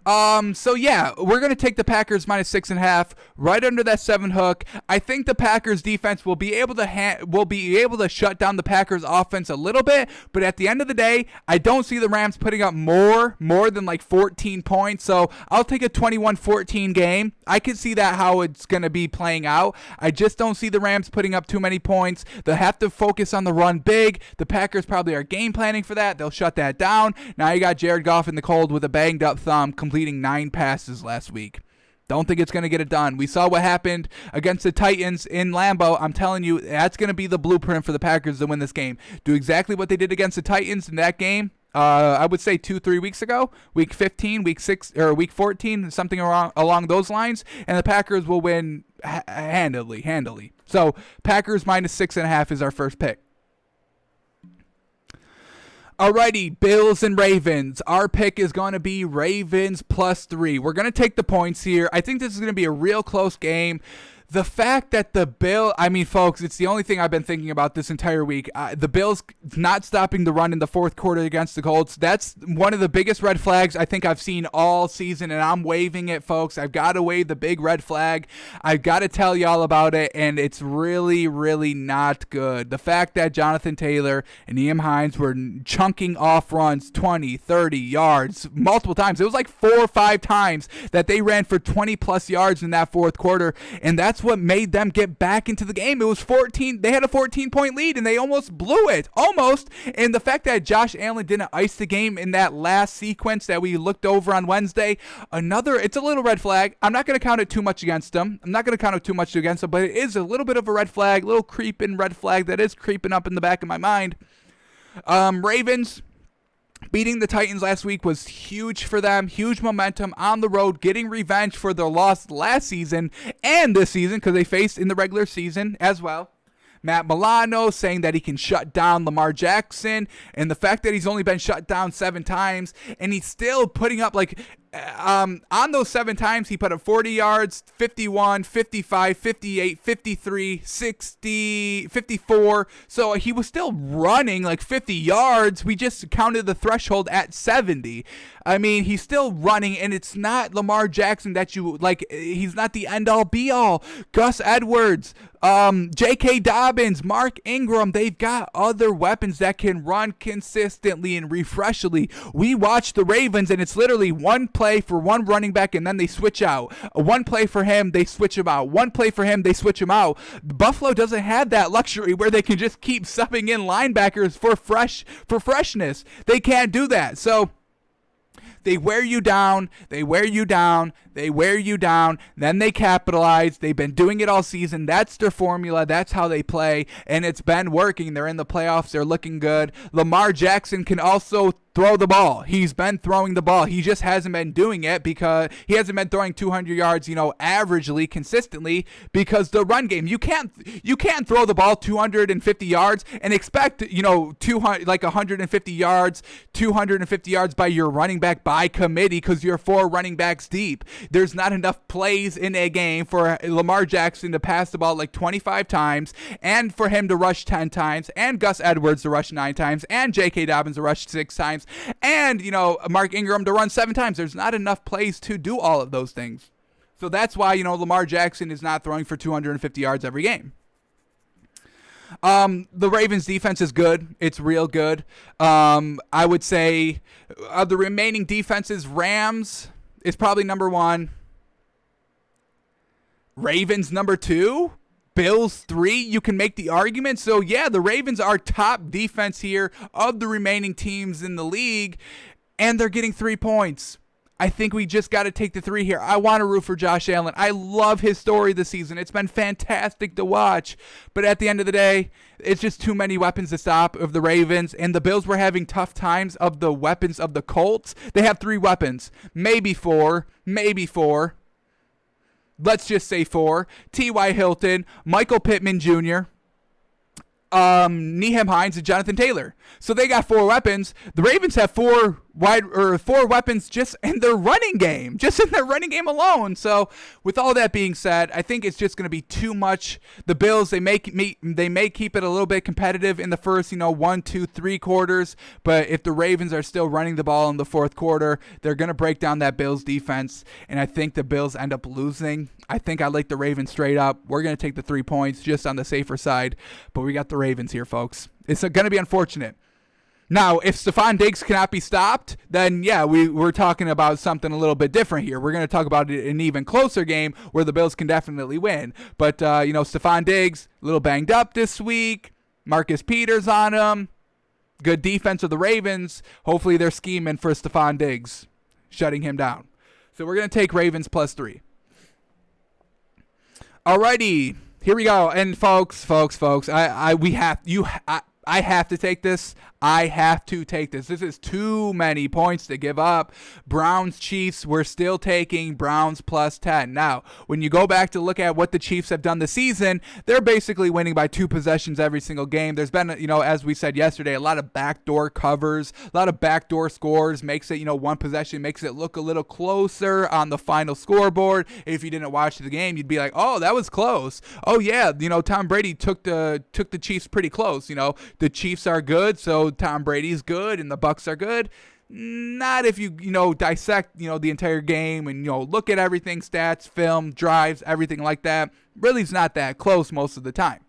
So yeah, we're going to take the Packers minus 6.5 right under that 7 hook. I think the Packers defense will be able to shut down the Packers offense a little bit, but at the end of the day, I don't see the Rams putting up more than like 14 points. So I'll take a 21-14 game. I can see that how it's going to be playing out. I just don't see the Rams putting up too many points. They'll have to focus on the run big. The Packers probably are game planning for that. They'll shut that down. Now you got Jared Goff in the cold with a banged up thumb, completing 9 passes last week. Don't think it's going to get it done. We saw what happened against the Titans in Lambeau. I'm telling you, that's going to be the blueprint for the Packers to win this game. Do exactly what they did against the Titans in that game. I would say 2-3 weeks ago, week 15, week 6, or week 14, something along those lines, and the Packers will win handily. So Packers minus 6.5 is our first pick. Alrighty, Bills and Ravens. Our pick is going to be Ravens +3. We're going to take the points here. I think this is going to be a real close game. The fact that folks, it's the only thing I've been thinking about this entire week. The Bills not stopping the run in the fourth quarter against the Colts, that's one of the biggest red flags I think I've seen all season, and I'm waving it, folks. I've got to wave the big red flag. I've got to tell y'all about it, and it's really, really not good. The fact that Jonathan Taylor and Nyheim Hines were chunking off runs 20, 30 yards multiple times. It was like 4 or 5 times that they ran for 20-plus yards in that fourth quarter, and that's what made them get back into the game. It was 14. They had a 14-point lead, and they almost blew it. Almost. And the fact that Josh Allen didn't ice the game in that last sequence that we looked over on Wednesday, it's a little red flag. I'm not going to count it too much against them. But it is a little bit of a red flag, little creeping red flag that is creeping up in the back of my mind. Ravens beating the Titans last week was huge for them. Huge momentum on the road, getting revenge for their loss last season and this season because they faced in the regular season as well. Matt Milano saying that he can shut down Lamar Jackson, and the fact that he's only been shut down 7 times, and he's still putting up on those 7 times, he put up 40 yards, 51, 55, 58, 53, 60, 54. So he was still running like 50 yards. We just counted the threshold at 70. I mean, he's still running, and it's not Lamar Jackson that you like. He's not the end-all, be-all. Gus Edwards, J.K. Dobbins, Mark Ingram, they've got other weapons that can run consistently and refreshingly. We watch the Ravens, and it's literally one play for one running back, and then they switch out. One play for him, they switch him out. One play for him, they switch him out. Buffalo doesn't have that luxury where they can just keep subbing in linebackers for freshness. They can't do that. So they wear you down, then they capitalize. They've been doing it all season. That's their formula. That's how they play, and it's been working. They're in the playoffs. They're looking good. Lamar Jackson can also throw the ball. He's been throwing the ball. He just hasn't been doing it because he hasn't been throwing 200 yards, averagely, consistently, because the run game. You can't throw the ball 250 yards and expect, 150 yards, 250 yards by your running back by committee because you're 4 running backs deep. There's not enough plays in a game for Lamar Jackson to pass the ball like 25 times and for him to rush 10 times and Gus Edwards to rush 9 times and J.K. Dobbins to rush 6 times. And, Mark Ingram to run 7 times. There's not enough plays to do all of those things. So that's why, Lamar Jackson is not throwing for 250 yards every game. The Ravens defense is good. It's real good. I would say of the remaining defenses, Rams is probably number 1. Ravens number 2. Bills 3, you can make the argument. So, yeah, the Ravens are top defense here of the remaining teams in the league, and they're getting 3 points. I think we just got to take the 3 here. I want to root for Josh Allen. I love his story this season. It's been fantastic to watch. But at the end of the day, it's just too many weapons to stop of the Ravens, and the Bills were having tough times of the weapons of the Colts. They have 3 weapons, maybe 4. Let's just say 4. T.Y. Hilton, Michael Pittman Jr., Nyheim Hines, and Jonathan Taylor. So they got 4 weapons. The Ravens have 4 four weapons just in their running game, alone. So with all that being said, I think it's just going to be too much. The Bills, they may keep it a little bit competitive in the first 1, 2, 3 quarters, but if the Ravens are still running the ball in the fourth quarter, they're going to break down that Bills defense, and I think the Bills end up losing. I think I like the Ravens straight up. We're going to take the 3 points just on the safer side, but we got the Ravens here, folks. It's going to be unfortunate. Now, if Stephon Diggs cannot be stopped, then, yeah, we're talking about something a little bit different here. We're going to talk about an even closer game where the Bills can definitely win. But, Stephon Diggs, a little banged up this week. Marcus Peters on him. Good defense of the Ravens. Hopefully they're scheming for Stephon Diggs, shutting him down. So we're going to take Ravens +3. Alrighty, here we go. And folks, I have to take this. This is too many points to give up. Browns, Chiefs, we're still taking Browns +10. Now, when you go back to look at what the Chiefs have done this season, they're basically winning by 2 possessions every single game. There's been, as we said yesterday, a lot of backdoor covers, a lot of backdoor scores, makes it, 1 possession, makes it look a little closer on the final scoreboard. If you didn't watch the game, you'd be like, oh, that was close. Oh, yeah, Tom Brady took the Chiefs pretty close. The Chiefs are good, so Tom Brady's good, and the Bucs are good. Not if you dissect the entire game and look at everything, stats, film, drives, everything like that. Really, it's not that close most of the time.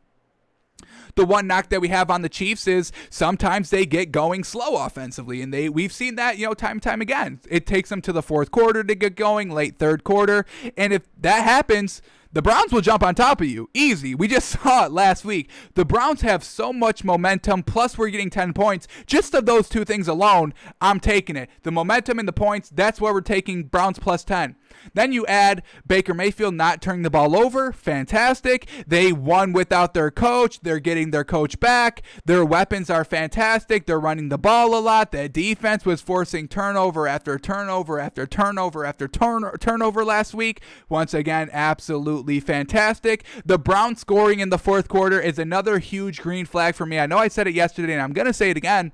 The one knock that we have on the Chiefs is sometimes they get going slow offensively, and we've seen that time and time again. It takes them to the fourth quarter to get going, late third quarter, and if that happens, the Browns will jump on top of you. Easy. We just saw it last week. The Browns have so much momentum, plus we're getting 10 points. Just of those 2 things alone, I'm taking it. The momentum and the points, that's why we're taking Browns +10. Then you add Baker Mayfield not turning the ball over. Fantastic. They won without their coach. They're getting their coach back. Their weapons are fantastic. They're running the ball a lot. The defense was forcing turnover after turnover after turnover after turnover last week. Once again, absolutely fantastic. The Browns scoring in the fourth quarter is another huge green flag for me. I know I said it yesterday, and I'm going to say it again.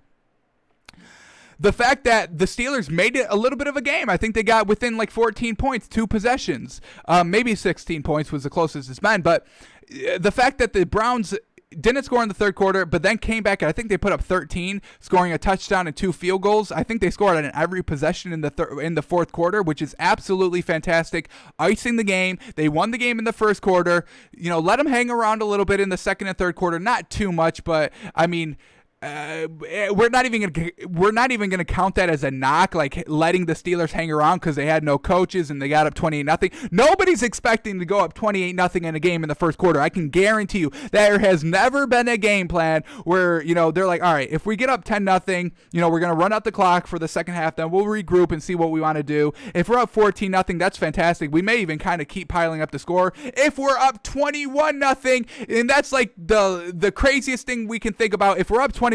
The fact that the Steelers made it a little bit of a game. I think they got within 14 points, 2 possessions. Maybe 16 points was the closest it's been. But the fact that the Browns didn't score in the third quarter, but then came back, and I think they put up 13, scoring a touchdown and 2 field goals. I think they scored on every possession in the fourth quarter, which is absolutely fantastic. Icing the game. They won the game in the first quarter. Let them hang around a little bit in the second and third quarter. Not too much, but I mean, we're not even gonna count that as a knock, letting the Steelers hang around because they had no coaches and they got up 28-0. Nobody's expecting to go up 28-0 in a game in the first quarter. I can guarantee you there has never been a game plan where they're like, all right, if we get up 10-0, we're gonna run out the clock for the second half, then we'll regroup and see what we want to do. If we're up 14-0, that's fantastic. We may even kind of keep piling up the score. If we're up 21-0, and that's the craziest thing we can think about. If we're up 21-0,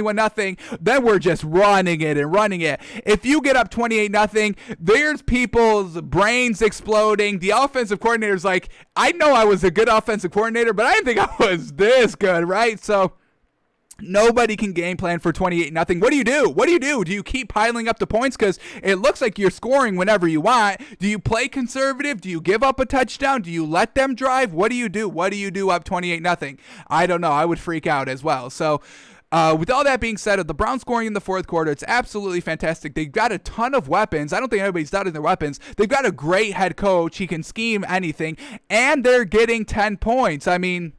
then we're just running it. If you get up 28-0, there's people's brains exploding. The offensive coordinator's like, I know I was a good offensive coordinator, but I didn't think I was this good, right? So nobody can game plan for 28-0. What do you do? Do you keep piling up the points because it looks like you're scoring whenever you want? Do you play conservative? Do you give up a touchdown? Do you let them drive? What do you do? Up 28-0? I don't know. I would freak out as well. So with all that being said, the Browns scoring in the fourth quarter, it's absolutely fantastic. They've got a ton of weapons. I don't think anybody's doubting their weapons. They've got a great head coach. He can scheme anything, and they're getting 10 points. I mean,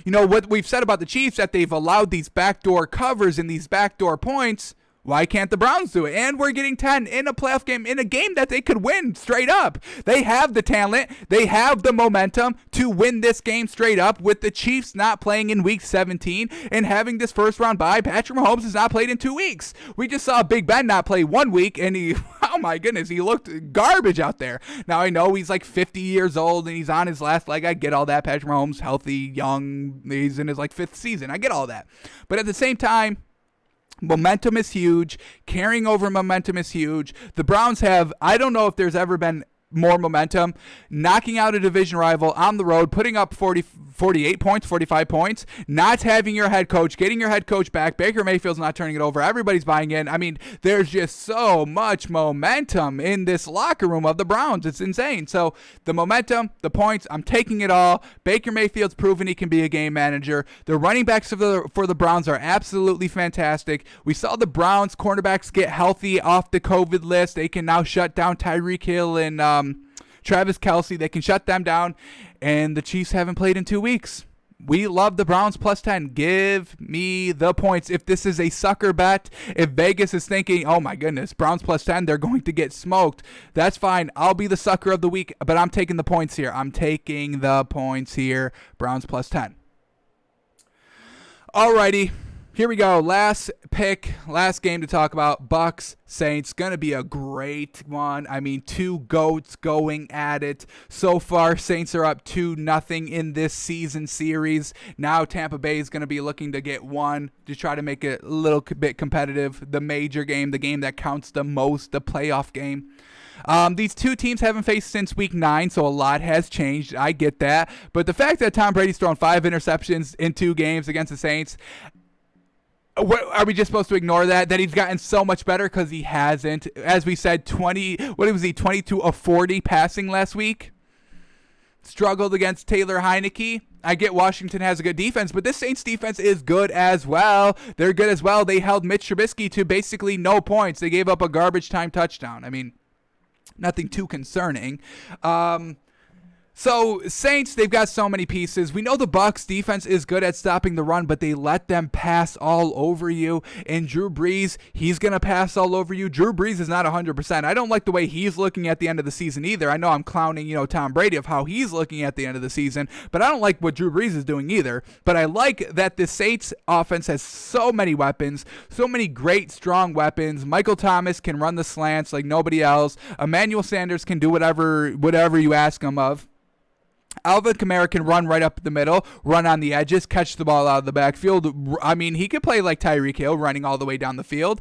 what we've said about the Chiefs, that they've allowed these backdoor covers and these backdoor points. Why can't the Browns do it? And we're getting 10 in a playoff game, in a game that they could win straight up. They have the talent. They have the momentum to win this game straight up, with the Chiefs not playing in week 17 and having this first round bye. Patrick Mahomes has not played in 2 weeks. We just saw Big Ben not play 1 week, and oh my goodness, he looked garbage out there. Now, I know he's 50 years old and he's on his last leg. I get all that. Patrick Mahomes, healthy, young. He's in his 5th season. I get all that. But at the same time, momentum is huge. Carrying over momentum is huge. The Browns have, I don't know if there's ever been more momentum, knocking out a division rival on the road, putting up 48 points, 45 points. Not having your head coach, getting your head coach back. Baker Mayfield's not turning it over. Everybody's buying in. I mean, there's just so much momentum in this locker room of the Browns. It's insane. So the momentum, the points, I'm taking it all. Baker Mayfield's proven he can be a game manager. The running backs for the Browns are absolutely fantastic. We saw the Browns cornerbacks get healthy off the COVID list. They can now shut down Tyreek Hill and Travis Kelce. They can shut them down. And the Chiefs haven't played in 2 weeks. We love the Browns plus 10. Give me the points. If this is a sucker bet, if Vegas is thinking, oh my goodness, Browns plus 10, they're going to get smoked, that's fine. I'll be the sucker of the week, but I'm taking the points here. Browns plus 10. Alrighty. Here we go. Last pick, last game to talk about. Bucks, Saints. Going to be a great one. I mean, two GOATs going at it. So far, Saints are up 2-0 in this season series. Now Tampa Bay is going to be looking to get one to try to make it a little bit competitive. The major game, the game that counts the most, the playoff game. These two teams haven't faced since week 9, so a lot has changed. I get that. But the fact that Tom Brady's thrown 5 interceptions in 2 games against the Saints, what, are we just supposed to ignore that he's gotten so much better? Because he hasn't. As we said, 22 of 40 passing last week. Struggled against Taylor Heineke. I get Washington has a good defense, but this Saints defense is good as well. They're good as well. They held Mitch Trubisky to basically no points. They gave up a garbage time touchdown. I mean, nothing too concerning. So Saints, they've got so many pieces. We know the Bucs defense is good at stopping the run, but they let them pass all over you. And Drew Brees, he's going to pass all over you. Drew Brees is not 100%. I don't like the way he's looking at the end of the season either. I know I'm clowning, Tom Brady of how he's looking at the end of the season, but I don't like what Drew Brees is doing either. But I like that the Saints offense has so many weapons, so many great, strong weapons. Michael Thomas can run the slants like nobody else. Emmanuel Sanders can do whatever you ask him of. Alvin Kamara can run right up the middle, run on the edges, catch the ball out of the backfield. I mean, he could play like Tyreek Hill, running all the way down the field.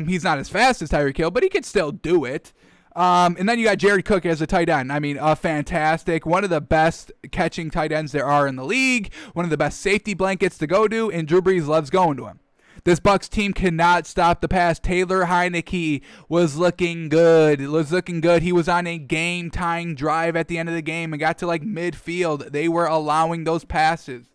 He's not as fast as Tyreek Hill, but he can still do it. And then you got Jared Cook as a tight end. I mean, fantastic. One of the best catching tight ends there are in the league. One of the best safety blankets to go to, and Drew Brees loves going to him. This Bucs team cannot stop the pass. Taylor Heineke was looking good. He was on a game-tying drive at the end of the game and got to like midfield. They were allowing those passes.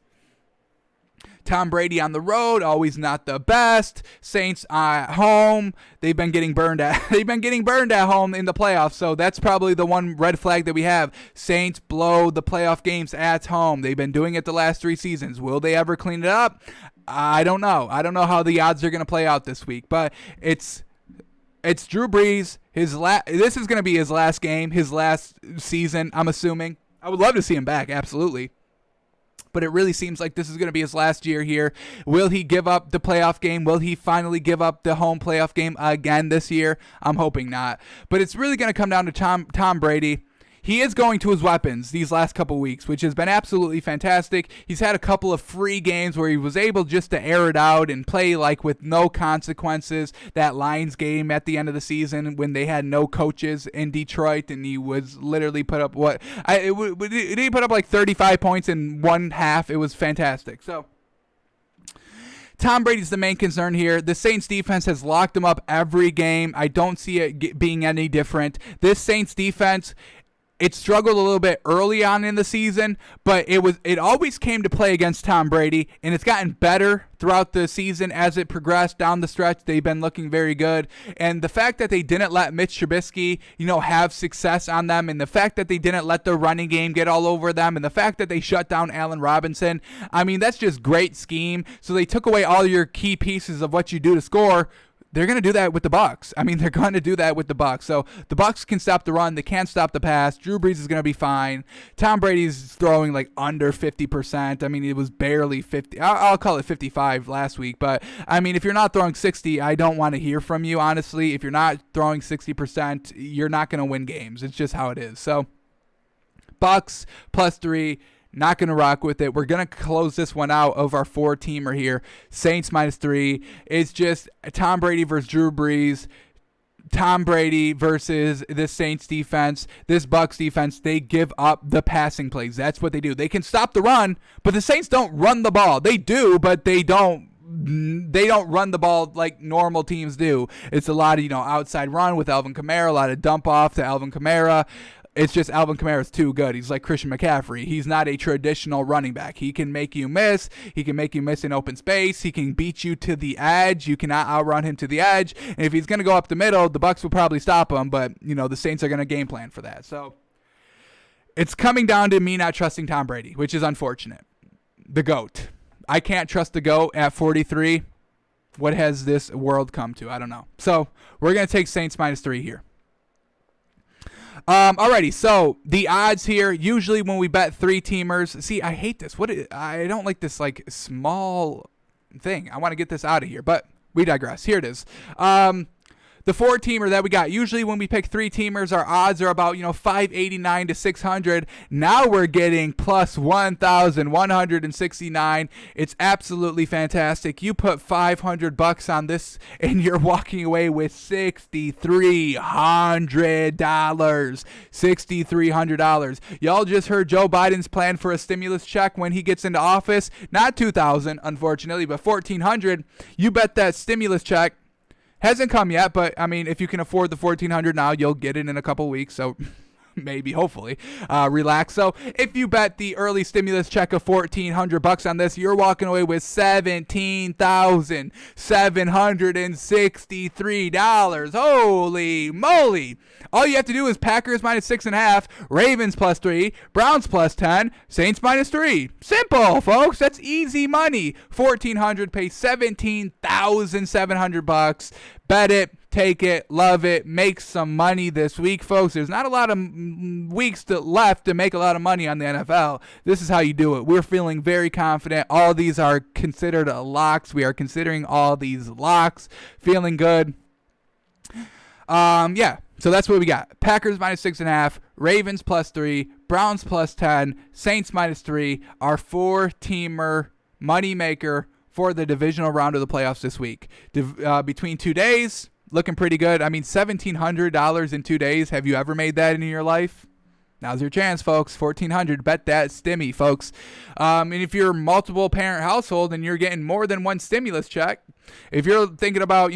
Tom Brady on the road, always not the best. Saints at home, they've been getting burned at home in the playoffs. So that's probably the one red flag that we have. Saints blow the playoff games at home. They've been doing it the last 3 seasons. Will they ever clean it up? I don't know. I don't know how the odds are going to play out this week, but it's Drew Brees. This is going to be his last game, his last season, I'm assuming. I would love to see him back, absolutely. But it really seems like this is going to be his last year here. Will he give up the playoff game? Will he finally give up the home playoff game again this year? I'm hoping not. But it's really going to come down to Tom Brady. He is going to his weapons these last couple weeks, which has been absolutely fantastic. He's had a couple of free games where he was able just to air it out and play like with no consequences. That Lions game at the end of the season when they had no coaches in Detroit, and he was literally put up he put up like 35 points in one half. It was fantastic. So Tom Brady's the main concern here. The Saints defense has locked him up every game. I don't see it being any different. This Saints defense, it struggled a little bit early on in the season, but it always came to play against Tom Brady, and it's gotten better throughout the season as it progressed down the stretch. They've been looking very good, and the fact that they didn't let Mitch Trubisky, have success on them, and the fact that they didn't let the running game get all over them, and the fact that they shut down Allen Robinson, I mean, that's just great scheme. So they took away all your key pieces of what you do to score. They're going to do that with the Bucs. I mean, they're going to do that with the Bucs. So the Bucs can stop the run. They can't stop the pass. Drew Brees is going to be fine. Tom Brady's throwing like under 50%. I mean, it was barely 50. I'll call it 55 last week. But, I mean, if you're not throwing 60, I don't want to hear from you, honestly. If you're not throwing 60%, you're not going to win games. It's just how it is. So, Bucs +3. Not going to rock with it. We're going to close this one out of our 4-teamer here. Saints -3. It's just Tom Brady versus Drew Brees. Tom Brady versus this Saints defense, this Bucs defense, they give up the passing plays. That's what they do. They can stop the run, but the Saints don't run the ball. They do, but they don't run the ball like normal teams do. It's a lot of, outside run with Alvin Kamara, a lot of dump off to Alvin Kamara. It's just Alvin Kamara's too good. He's like Christian McCaffrey. He's not a traditional running back. He can make you miss. He can make you miss in open space. He can beat you to the edge. You cannot outrun him to the edge. And if he's going to go up the middle, the Bucs will probably stop him. But, the Saints are going to game plan for that. So it's coming down to me not trusting Tom Brady, which is unfortunate. The GOAT. I can't trust the GOAT at 43. What has this world come to? I don't know. So we're going to take Saints -3 here. Alrighty, so the odds here, usually when we bet 3-teamers, see, I hate this. I don't like this, like, small thing. I want to get this out of here, but we digress. Here it is. The 4-teamer that we got, usually when we pick 3-teamers, our odds are about, 589 to 600. Now we're getting plus 1,169. It's absolutely fantastic. You put $500 on this, and you're walking away with $6,300. $6,300. Y'all just heard Joe Biden's plan for a stimulus check when he gets into office. Not 2,000, unfortunately, but 1,400. You bet that stimulus check. Hasn't come yet, but, if you can afford the $1,400 now, you'll get it in a couple weeks, so maybe, hopefully, relax. So if you bet the early stimulus check of $1,400 on this, you're walking away with $17,763. Holy moly. All you have to do is Packers -6.5, Ravens +3, Browns +10, Saints -3. Simple, folks. That's easy money. $1,400, pay $17,700. Bet it, take it, love it, make some money this week, folks. There's not a lot of weeks left to make a lot of money on the NFL. This is how you do it. We're feeling very confident. All these are considered locks. We are considering all these locks. Feeling good. Yeah. So that's what we got. Packers -6.5, Ravens +3, Browns +10, Saints -3. Our 4-teamer moneymaker for the divisional round of the playoffs this week. Between 2 days, looking pretty good. $1,700 in 2 days. Have you ever made that in your life? Now's your chance, folks. $1,400. Bet that stimmy, folks. And if you're a multiple parent household and you're getting more than one stimulus check, if you're thinking about,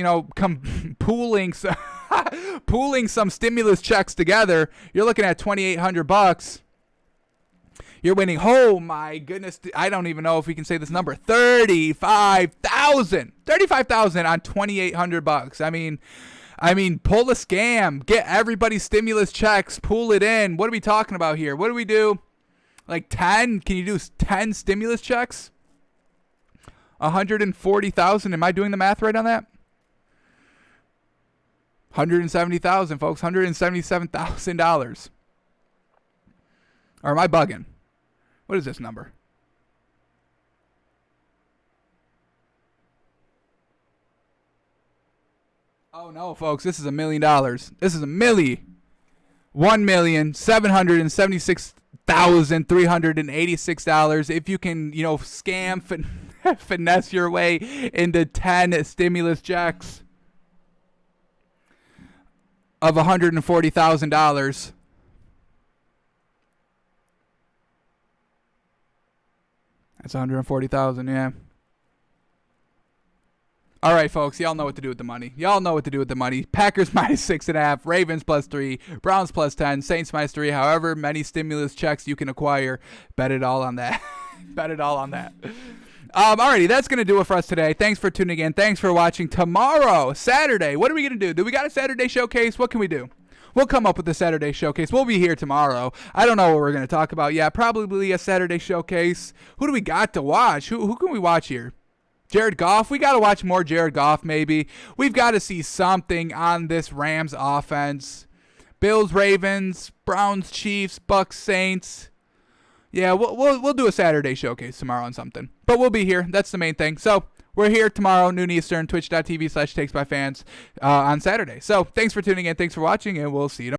pooling some stimulus checks together, you're looking at $2,800. You're winning, oh my goodness, I don't even know if we can say this number, $35,000 on $2,800. Pull the scam, get everybody's stimulus checks, pool it in. What are we talking about here? What do we do? Like 10? Can you do 10 stimulus checks? 140,000. Am I doing the math right on that? 170,000, folks. $177,000. Or am I bugging? What is this number? Oh no, folks, this is $1 million. This is $1,776,386. If you can, scam, finesse your way into 10 stimulus checks of $140,000. That's $140,000, yeah. All right, folks, y'all know what to do with the money. Packers -6.5, Ravens +3, Browns +10, Saints -3. However many stimulus checks you can acquire, bet it all on that. Alrighty, that's going to do it for us today. Thanks for tuning in. Thanks for watching. Tomorrow, Saturday, what are we going to do? Do we got a Saturday showcase? What can we do? We'll come up with a Saturday showcase. We'll be here tomorrow. I don't know what we're going to talk about. Yeah, probably a Saturday showcase. Who do we got to watch? Who can we watch here? Jared Goff. We got to watch more Jared Goff, maybe. We've got to see something on this Rams offense. Bills, Ravens, Browns, Chiefs, Bucs, Saints. Yeah, we'll do a Saturday showcase tomorrow on something. But we'll be here. That's the main thing. So we're here tomorrow, noon Eastern, twitch.tv/takesbyfans on Saturday. So thanks for tuning in. Thanks for watching, and we'll see you tomorrow.